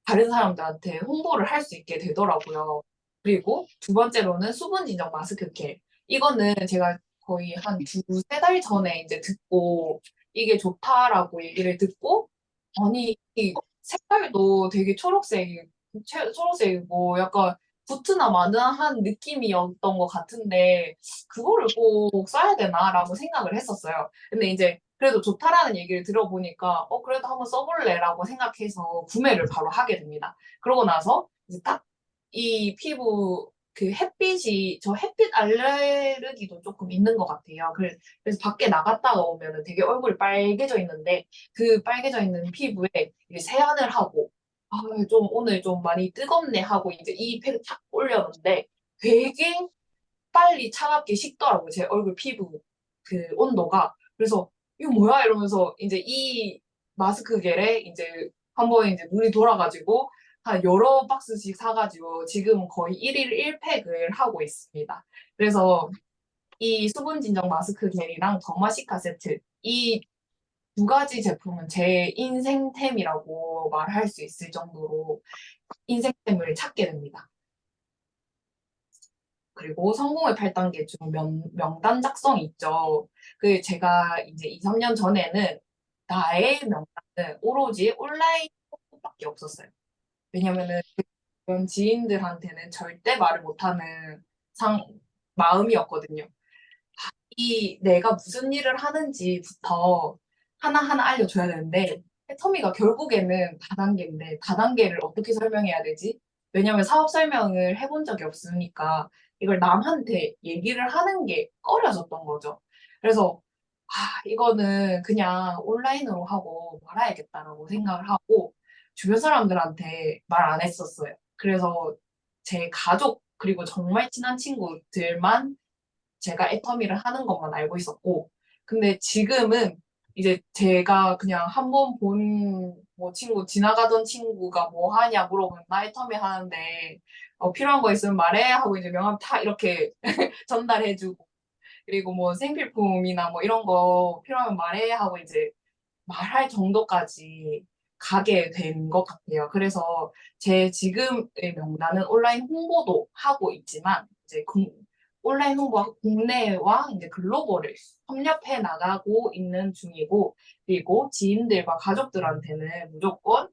다른 사람들한테 홍보를 할 수 있게 되더라고요. 그리고 두 번째로는 수분 진정 마스크 겔. 이거는 제가 거의 한 두세 달 전에 이제 듣고 이게 좋다라고 얘기를 듣고 아니 이 색깔도 되게 초록색이고 약간 붓트나 마느한 느낌이었던 것 같은데 그거를 꼭 써야 되나라고 생각을 했었어요. 근데 이제 그래도 좋다라는 얘기를 들어보니까 그래도 한번 써볼래라고 생각해서 구매를 바로 하게 됩니다. 그러고 나서 이제 딱 이 피부 그 햇빛이 저 햇빛 알레르기도 조금 있는 것 같아요. 그래서 밖에 나갔다가 오면은 되게 얼굴이 빨개져 있는데 그 빨개져 있는 피부에 이제 세안을 하고 아, 좀 오늘 좀 많이 뜨겁네 하고 이제 이 팩을 탁 올렸는데 되게 빨리 차갑게 식더라고요. 제 얼굴 피부 그 온도가. 그래서 이거 뭐야? 이러면서 이제 이 마스크 겔에 이제 한번 이제 눈이 돌아가지고 한 여러 박스씩 사가지고 지금 거의 1일 1팩을 하고 있습니다. 그래서 이 수분 진정 마스크 겔이랑 더마시카 세트 이 두 가지 제품은 제 인생템이라고 말할 수 있을 정도로 인생템을 찾게 됩니다. 그리고 성공의 8단계 중 명단 작성이 있죠. 그 제가 이제 2, 3년 전에는 나의 명단은 오로지 온라인밖에 없었어요. 왜냐면은 그런 지인들한테는 절대 말을 못하는 상 마음이었거든요. 이 내가 무슨 일을 하는지부터 하나하나 알려줘야 되는데 터미가 결국에는 다단계인데 다단계를 어떻게 설명해야 되지? 왜냐면 사업 설명을 해본 적이 없으니까 이걸 남한테 얘기를 하는 게 꺼려졌던 거죠. 그래서 이거는 그냥 온라인으로 하고 말아야겠다라고 생각을 하고 주변 사람들한테 말 안 했었어요. 그래서 제 가족 그리고 정말 친한 친구들만 제가 애터미를 하는 것만 알고 있었고, 근데 지금은 이제 제가 그냥 한 번 본 뭐 친구, 지나가던 친구가 뭐 하냐 물어보면 나 애터미 하는데, 필요한 거 있으면 말해 하고 이제 명함 다 이렇게 전달해주고, 그리고 뭐 생필품이나 뭐 이런 거 필요하면 말해 하고 이제 말할 정도까지 가게 된 것 같아요. 그래서 제 지금의 명단은 온라인 홍보도 하고 있지만 이제 온라인 홍보와 국내와 이제 글로벌을 협력해 나가고 있는 중이고 그리고 지인들과 가족들한테는 무조건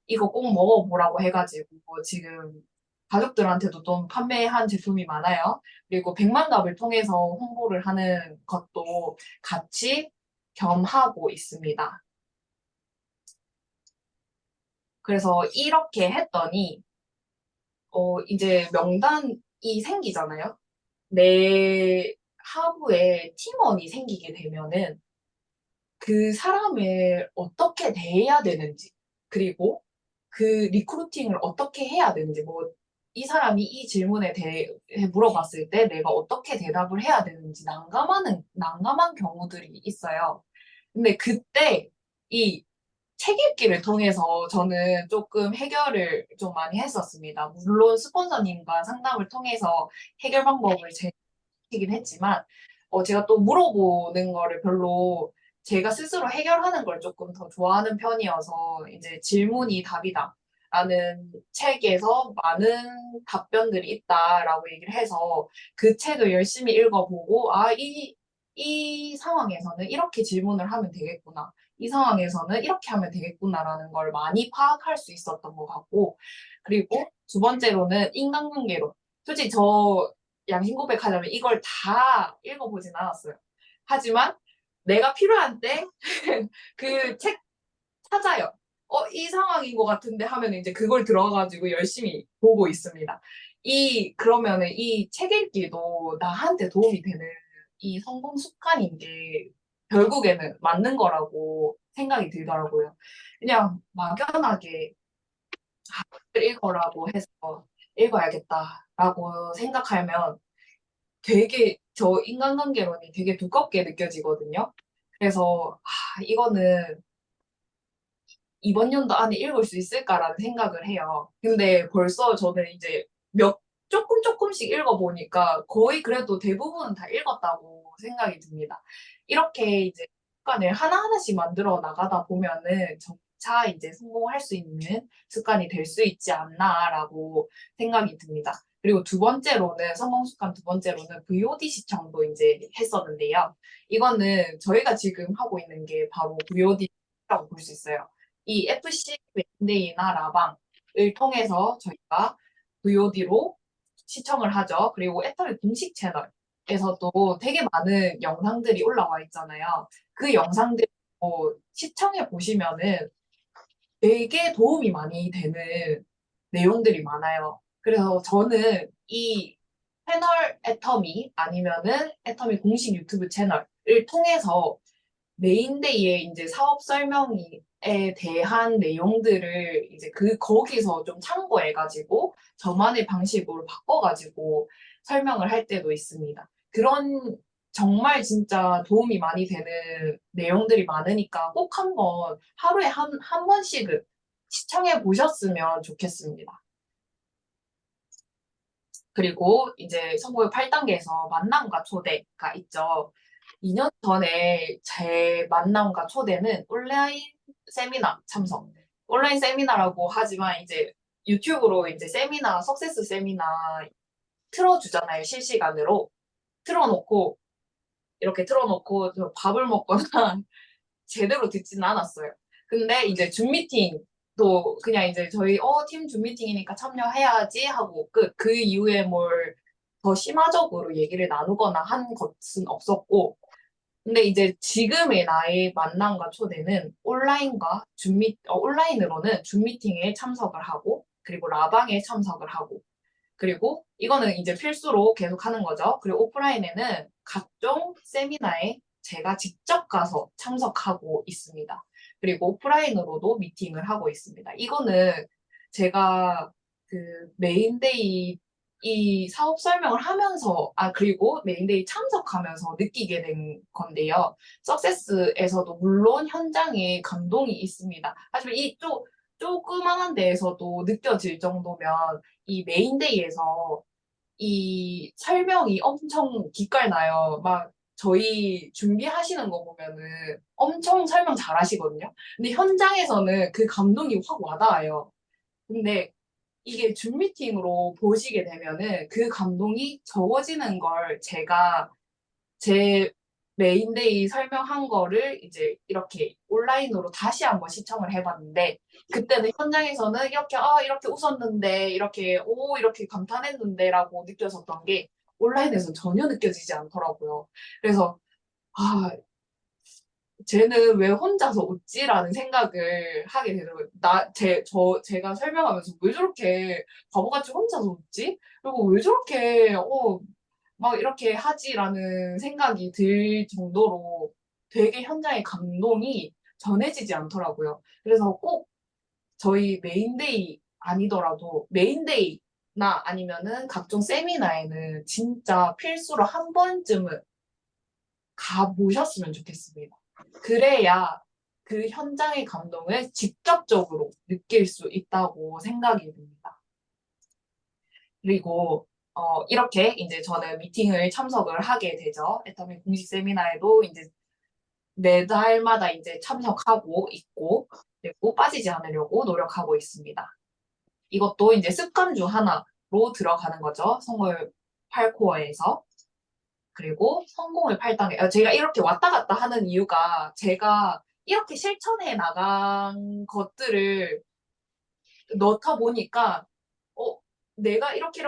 이거 꼭 먹어보라고 해가지고 지금 가족들한테도 좀 판매한 제품이 많아요. 그리고 백만갑을 통해서 홍보를 하는 것도 같이 겸하고 있습니다. 그래서 이렇게 했더니 이제 명단이 생기잖아요. 내 하부에 팀원이 생기게 되면은 그 사람을 어떻게 대해야 되는지 그리고 그 리크루팅을 어떻게 해야 되는지 뭐 이 사람이 이 질문에 대해 물어봤을 때 내가 어떻게 대답을 해야 되는지 난감한 경우들이 있어요. 근데 그때 이 책 읽기를 통해서 저는 조금 해결을 좀 많이 했었습니다. 물론 스폰서님과 상담을 통해서 해결 방법을 제시키긴 했지만, 제가 또 물어보는 거를 별로 제가 스스로 해결하는 걸 조금 더 좋아하는 편이어서 이제 질문이 답이다. 라는 책에서 많은 답변들이 있다라고 얘기를 해서 그 책을 열심히 읽어보고, 이 상황에서는 이렇게 질문을 하면 되겠구나. 이 상황에서는 이렇게 하면 되겠구나라는 걸 많이 파악할 수 있었던 것 같고, 그리고 두 번째로는 인간관계로. 솔직히 저 양심 고백하자면 이걸 다 읽어보진 않았어요. 하지만 내가 필요한 때 그 책 찾아요. 이 상황인 것 같은데 하면 이제 그걸 들어가지고 열심히 보고 있습니다. 그러면은 이 책 읽기도 나한테 도움이 되는 이 성공 습관인 게 결국에는 맞는 거라고 생각이 들더라고요. 그냥 막연하게 읽어라고 해서 읽어야겠다라고 생각하면 되게 저 인간관계론이 되게 두껍게 느껴지거든요. 그래서 이거는 이번 연도 안에 읽을 수 있을까라는 생각을 해요. 근데 벌써 저는 이제 조금씩 읽어보니까 거의 그래도 대부분은 다 읽었다고 생각이 듭니다. 이렇게 이제 습관을 하나하나씩 만들어 나가다 보면은 점차 이제 성공할 수 있는 습관이 될 수 있지 않나라고 생각이 듭니다. 그리고 두 번째로는, 성공 습관 두 번째로는 VOD 시청도 이제 했었는데요. 이거는 저희가 지금 하고 있는 게 바로 VOD라고 볼 수 있어요. 이 FC 웨인데이나 라방을 통해서 저희가 VOD로 시청을 하죠. 그리고 애터미 공식 채널에서도 되게 많은 영상들이 올라와 있잖아요. 그 영상들 시청해 보시면은 되게 도움이 많이 되는 내용들이 많아요. 그래서 저는 이 채널 애터미 아니면은 애터미 공식 유튜브 채널을 통해서 메인데이의 이제 사업 설명에 대한 내용들을 이제 거기서 좀 참고해가지고 저만의 방식으로 바꿔가지고 설명을 할 때도 있습니다. 그런 정말 진짜 도움이 많이 되는 내용들이 많으니까 꼭 한번 하루에 한 번씩은 시청해 보셨으면 좋겠습니다. 그리고 이제 성공의 8단계에서 만남과 초대가 있죠. 2년 전에 제 만남과 초대는 온라인 세미나 참석. 온라인 세미나라고 하지만 이제 유튜브로 이제 세미나, 석세스 세미나 틀어주잖아요. 실시간으로. 틀어놓고, 이렇게 틀어놓고 저 밥을 먹거나 제대로 듣지는 않았어요. 근데 이제 줌 미팅도 그냥 이제 저희 팀 줌 미팅이니까 참여해야지 하고 끝. 그 이후에 뭘 더 심화적으로 얘기를 나누거나 한 것은 없었고, 근데 이제 지금의 나의 만남과 초대는 온라인으로는 줌 미팅에 참석을 하고, 그리고 라방에 참석을 하고, 그리고 이거는 이제 필수로 계속 하는 거죠. 그리고 오프라인에는 각종 세미나에 제가 직접 가서 참석하고 있습니다. 그리고 오프라인으로도 미팅을 하고 있습니다. 이거는 제가 메인데이 이 사업 설명을 하면서, 그리고 메인데이 참석하면서 느끼게 된 건데요. 석세스에서도 물론 현장에 감동이 있습니다. 하지만 조그만한 데에서도 느껴질 정도면 이 메인데이에서 이 설명이 엄청 기깔나요. 막 저희 준비하시는 거 보면은 엄청 설명 잘 하시거든요. 근데 현장에서는 그 감동이 확 와닿아요. 근데 이게 줌 미팅으로 보시게 되면은 그 감동이 적어지는 걸 제가 제 메인데이 설명한 거를 이제 이렇게 온라인으로 다시 한번 시청을 해봤는데, 그때는 현장에서는 이렇게 웃었는데, 이렇게 감탄했는데라고 느껴졌던 게 온라인에서는 전혀 느껴지지 않더라고요. 그래서, 아, 쟤는 왜 혼자서 웃지라는 생각을 하게 되더라고요. 제가 설명하면서 왜 저렇게 바보같이 혼자서 웃지? 그리고 왜 저렇게, 막 이렇게 하지라는 생각이 들 정도로 되게 현장의 감동이 전해지지 않더라고요. 그래서 꼭 저희 메인데이 아니더라도 메인데이나 아니면은 각종 세미나에는 진짜 필수로 한 번쯤은 가보셨으면 좋겠습니다. 그래야 그 현장의 감동을 직접적으로 느낄 수 있다고 생각이 듭니다. 그리고 이렇게 이제 저는 미팅을 참석을 하게 되죠. 애터미 공식 세미나에도 이제 매달마다 이제 참석하고 있고, 그리고 빠지지 않으려고 노력하고 있습니다. 이것도 이제 습관 중 하나로 들어가는 거죠. 성공을 8코어에서. 그리고 성공을 8단계. 제가 이렇게 왔다 갔다 하는 이유가 제가 이렇게 실천해 나간 것들을 넣다 보니까 내가 이렇게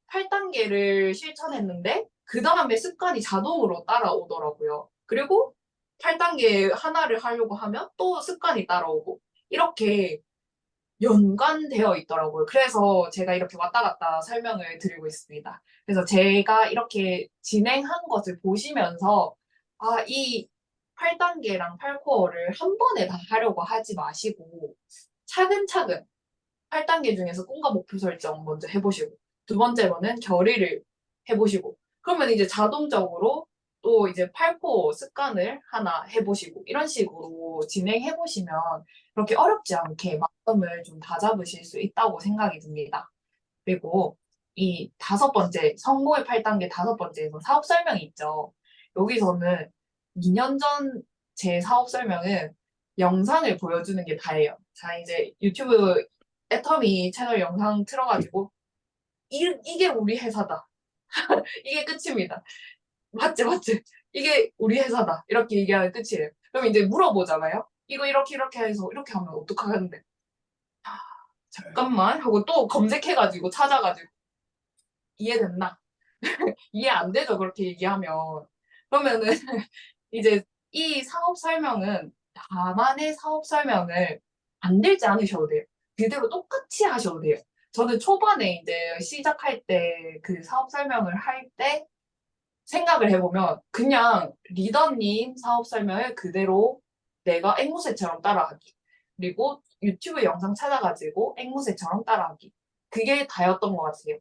8단계를 실천했는데 그 다음에 습관이 자동으로 따라오더라고요. 그리고 8단계 하나를 하려고 하면 또 습관이 따라오고 이렇게 연관되어 있더라고요. 그래서 제가 이렇게 왔다 갔다 설명을 드리고 있습니다. 그래서 제가 이렇게 진행한 것을 보시면서 이 8단계랑 8코어를 한 번에 다 하려고 하지 마시고 차근차근 8단계 중에서 꿈과 목표 설정 먼저 해보시고, 두 번째로는 결의를 해보시고, 그러면 이제 자동적으로 또 이제 8코 습관을 하나 해보시고, 이런 식으로 진행해보시면 그렇게 어렵지 않게 마음을 좀 다잡으실 수 있다고 생각이 듭니다. 그리고 이 다섯 번째, 성공의 8단계 다섯 번째에서 사업 설명이 있죠. 여기서는 2년 전 제 사업 설명은 영상을 보여주는 게 다예요. 자, 이제 유튜브 애터미 채널 영상 틀어가지고 이게 우리 회사다. 이게 끝입니다. 맞지, 맞지? 이게 우리 회사다. 이렇게 얘기하면 끝이에요. 그럼 이제 물어보잖아요. 이거 이렇게 이렇게 해서 이렇게 하면 어떡하겠는데? 잠깐만 하고 또 검색해가지고 찾아가지고 이해됐나? 이해 안 되죠? 그렇게 얘기하면. 그러면은 이제 이 사업 설명은 나만의 사업 설명을 만들지 않으셔도 돼요. 그대로 똑같이 하셔도 돼요. 저는 초반에 이제 시작할 때 그 사업 설명을 할 때 생각을 해보면 그냥 리더님 사업 설명을 그대로 내가 앵무새처럼 따라하기. 그리고 유튜브 영상 찾아가지고 앵무새처럼 따라하기. 그게 다였던 것 같아요.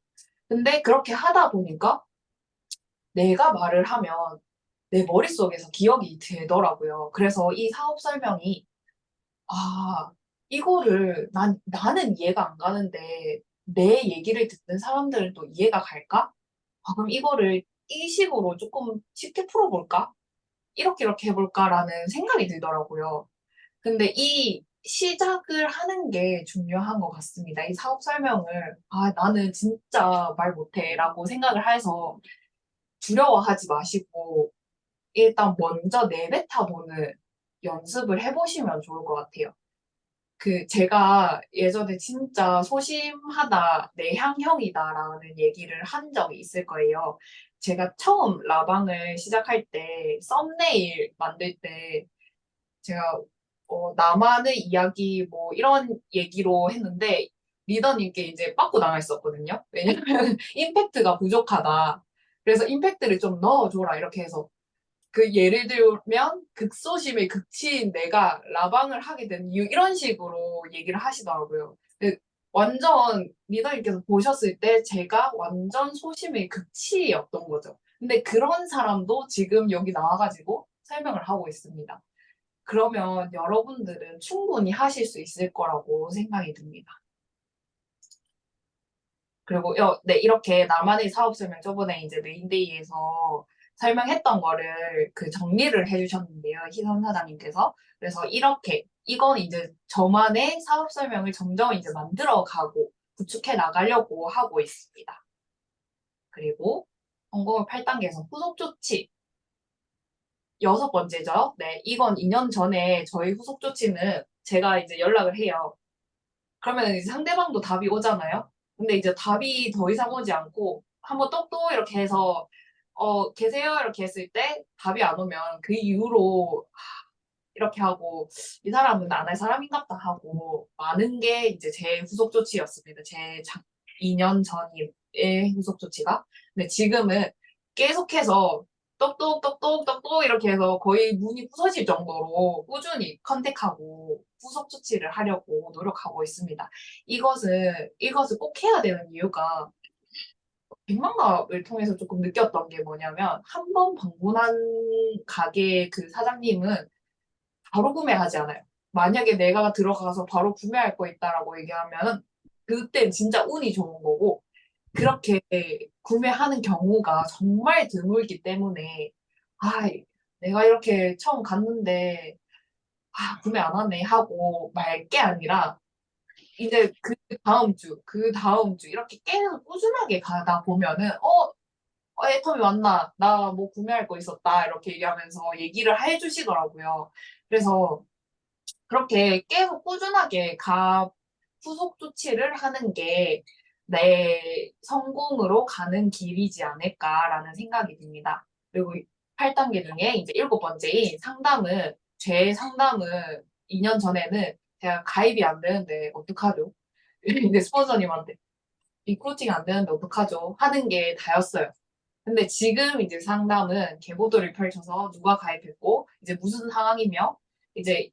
근데 그렇게 하다 보니까 내가 말을 하면 내 머릿속에서 기억이 되더라고요. 그래서 이 사업 설명이, 아, 이거를 나는 이해가 안 가는데 내 얘기를 듣는 사람들은 또 이해가 갈까? 아, 그럼 이거를 이 식으로 조금 쉽게 풀어볼까? 이렇게 해볼까라는 생각이 들더라고요. 근데 이 시작을 하는 게 중요한 것 같습니다. 이 사업 설명을, 아, 나는 진짜 말 못해라고 생각을 해서 두려워하지 마시고, 일단 먼저 내뱉어보는 연습을 해보시면 좋을 것 같아요. 제가 예전에 진짜 소심하다, 내향형이다라는 얘기를 한 적이 있을 거예요. 제가 처음 라방을 시작할 때, 썸네일 만들 때, 제가, 나만의 이야기, 뭐, 이런 얘기로 했는데, 리더님께 이제 빠꾸 당했었거든요. 왜냐면, 임팩트가 부족하다. 그래서 임팩트를 좀 넣어줘라, 이렇게 해서. 예를 들면 극소심의 극치인 내가 라방을 하게 된 이유 이런 식으로 얘기를 하시더라고요. 완전 리더님께서 보셨을 때 제가 완전 소심의 극치였던 거죠. 근데 그런 사람도 지금 여기 나와가지고 설명을 하고 있습니다. 그러면 여러분들은 충분히 하실 수 있을 거라고 생각이 듭니다. 그리고 네, 이렇게 나만의 사업 설명 저번에 이제 메인데이에서 설명했던 거를 정리를 해주셨는데요. 희선 사장님께서. 그래서 이건 이제 저만의 사업 설명을 점점 이제 만들어 가고 구축해 나가려고 하고 있습니다. 그리고 성공을 8단계에서 후속 조치. 6번째죠. 네, 이건 2년 전에 저희 후속 조치는 제가 이제 연락을 해요. 그러면 이제 상대방도 답이 오잖아요. 근데 이제 답이 더 이상 오지 않고 한번 똑똑 이렇게 해서 계세요 이렇게 했을 때 답이 안 오면 그 이후로 이렇게 하고 이 사람은 안 할 사람인갑다 하고 많은 게 이제 제 후속 조치였습니다. 2년 전의 후속 조치가. 근데 지금은 계속해서 똑똑똑똑똑똑 이렇게 해서 거의 문이 부서질 정도로 꾸준히 컨택하고 후속 조치를 하려고 노력하고 있습니다. 이것을 꼭 해야 되는 이유가 백만갑을 통해서 조금 느꼈던 게 뭐냐면 한 번 방문한 가게 그 사장님은 바로 구매하지 않아요. 만약에 내가 들어가서 바로 구매할 거 있다라고 얘기하면 그땐 진짜 운이 좋은 거고 그렇게 구매하는 경우가 정말 드물기 때문에 아, 내가 이렇게 처음 갔는데 구매 안 하네 하고 말 게 아니라 이제 그 다음 주 이렇게 계속 꾸준하게 가다 보면은 애텀이 왔나? 나 뭐 구매할 거 있었다. 이렇게 얘기하면서 얘기를 해주시더라고요. 그래서 그렇게 계속 꾸준하게 후속 조치를 하는 게 내 성공으로 가는 길이지 않을까라는 생각이 듭니다. 그리고 8단계 중에 이제 7번째인 제 상담은 2년 전에는 제가 가입이 안 되는데 어떡하죠? 이제 스폰서님한테 리크루팅이 안 되는데 어떡하죠? 하는 게 다였어요. 근데 지금 이제 상담은 계보도를 펼쳐서 누가 가입했고 이제 무슨 상황이며 이제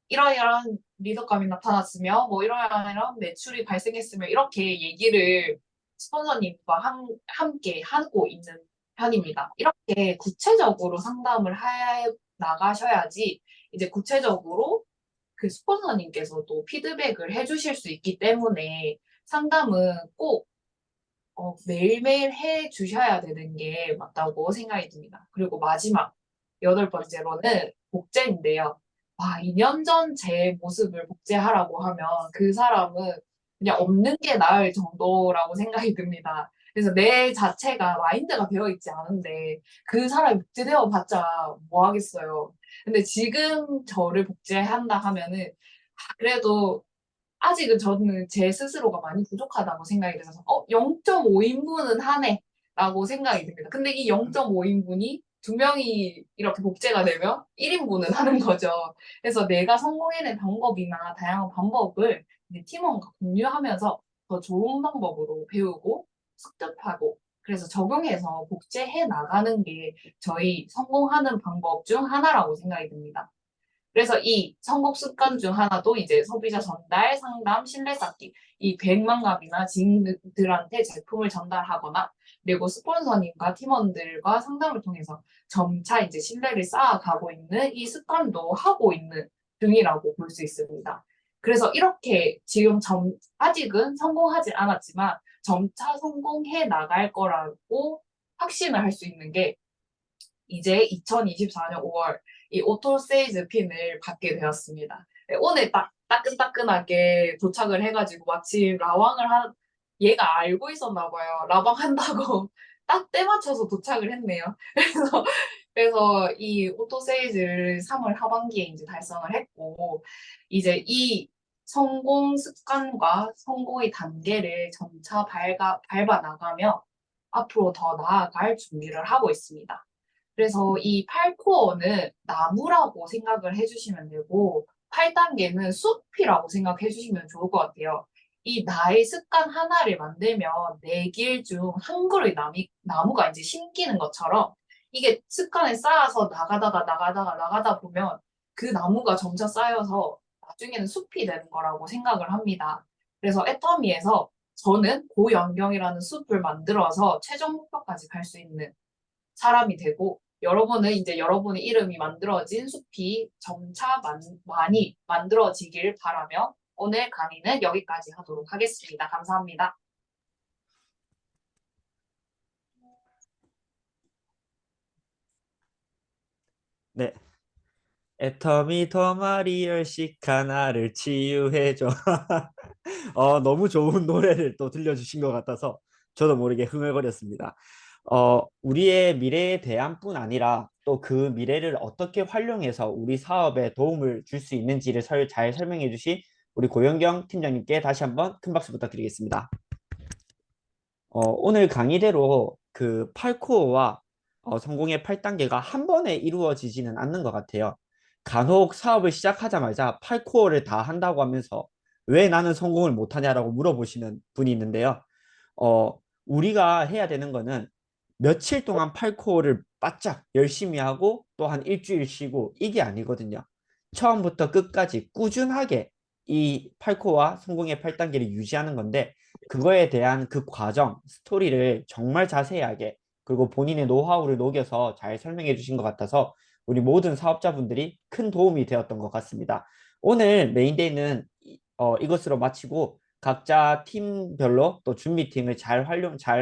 이러이러한 리더감이 나타났으며 뭐 이러이러한 매출이 발생했으며 이렇게 얘기를 스폰서님과 함께 하고 있는 편입니다. 이렇게 구체적으로 상담을 해 나가셔야지 이제 구체적으로 그 스폰서님께서도 피드백을 해주실 수 있기 때문에 상담은 꼭 매일매일 해 주셔야 되는 게 맞다고 생각이 듭니다. 그리고 마지막 8번째로는 복제인데요. 와, 2년 전 제 모습을 복제하라고 하면 그 사람은 그냥 없는 게 나을 정도라고 생각이 듭니다. 그래서 내 자체가 마인드가 되어 있지 않은데 그 사람이 복제되어 봤자 뭐 하겠어요. 근데 지금 저를 복제한다 하면은 그래도 아직은 저는 제 스스로가 많이 부족하다고 생각이 들어서 0.5인분은 하네 라고 생각이 듭니다. 근데 이 0.5인분이 두 명이 이렇게 복제가 되면 1인분은 하는 거죠. 그래서 내가 성공해낸 방법이나 다양한 방법을 이제 팀원과 공유하면서 더 좋은 방법으로 배우고 습득하고 그래서 적용해서 복제해 나가는 게 저희 성공하는 방법 중 하나라고 생각이 듭니다. 그래서 이 성공 습관 중 하나도 이제 소비자 전달, 상담, 신뢰 쌓기, 이 백만갑이나 지인들한테 제품을 전달하거나 그리고 스폰서님과 팀원들과 상담을 통해서 점차 이제 신뢰를 쌓아가고 있는 이 습관도 하고 있는 중이라고 볼 수 있습니다. 그래서 이렇게 지금 아직은 성공하지 않았지만 점차 성공해 나갈 거라고 확신을 할 수 있는 게 이제 2024년 5월 이 오토 세일즈 핀을 받게 되었습니다. 네, 오늘 딱 따끈따끈하게 도착을 해가지고 마침 얘가 알고 있었나 봐요. 라방 한다고 딱 때 맞춰서 도착을 했네요. 그래서 이 오토 세일즈를 3월 하반기에 이제 달성을 했고 이제 이 성공 습관과 성공의 단계를 점차 밟아 나가며 앞으로 더 나아갈 준비를 하고 있습니다. 그래서 이 8코어는 나무라고 생각을 해주시면 되고 8단계는 숲이라고 생각해 주시면 좋을 것 같아요. 이 나의 습관 하나를 만들면 네 길 중 한 그루의 나무가 이제 심기는 것처럼 이게 습관을 쌓아서 나가다 보면 그 나무가 점차 쌓여서 나중에는 숲이 되는 거라고 생각을 합니다. 그래서 애터미에서 저는 고연경이라는 숲을 만들어서 최종 목표까지 갈 수 있는 사람이 되고 여러분은 이제 여러분의 이름이 만들어진 숲이 점차 많이 만들어지길 바라며 오늘 강의는 여기까지 하도록 하겠습니다. 감사합니다. 네. 애터미 더마리 열시카 나를 치유해줘. 너무 좋은 노래를 또 들려주신 것 같아서 저도 모르게 흥얼거렸습니다. 우리의 미래에 대한뿐 아니라 또 그 미래를 어떻게 활용해서 우리 사업에 도움을 줄 수 있는지를 잘 설명해 주신 우리 고영경 팀장님께 다시 한번 큰 박수 부탁드리겠습니다. 오늘 강의대로 그 8코어와 성공의 8단계가 한 번에 이루어지지는 않는 것 같아요. 간혹 사업을 시작하자마자 8코어를 다 한다고 하면서 왜 나는 성공을 못하냐라고 물어보시는 분이 있는데요. 어, 우리가 해야 되는 거는 며칠 동안 8코어를 바짝 열심히 하고 또 한 일주일 쉬고 이게 아니거든요. 처음부터 끝까지 꾸준하게 이 8코어와 성공의 8단계를 유지하는 건데 그거에 대한 그 과정, 스토리를 정말 자세하게 그리고 본인의 노하우를 녹여서 잘 설명해 주신 것 같아서 우리 모든 사업자분들이 큰 도움이 되었던 것 같습니다. 오늘 메인데이는 이것으로 마치고 각자 팀별로 또 줌 미팅을 잘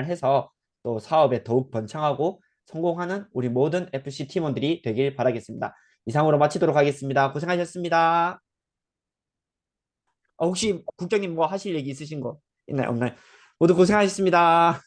해서 또 사업에 더욱 번창하고 성공하는 우리 모든 FC 팀원들이 되길 바라겠습니다. 이상으로 마치도록 하겠습니다. 고생하셨습니다. 혹시 국장님 뭐 하실 얘기 있으신 거 있나요? 없나요? 모두 고생하셨습니다.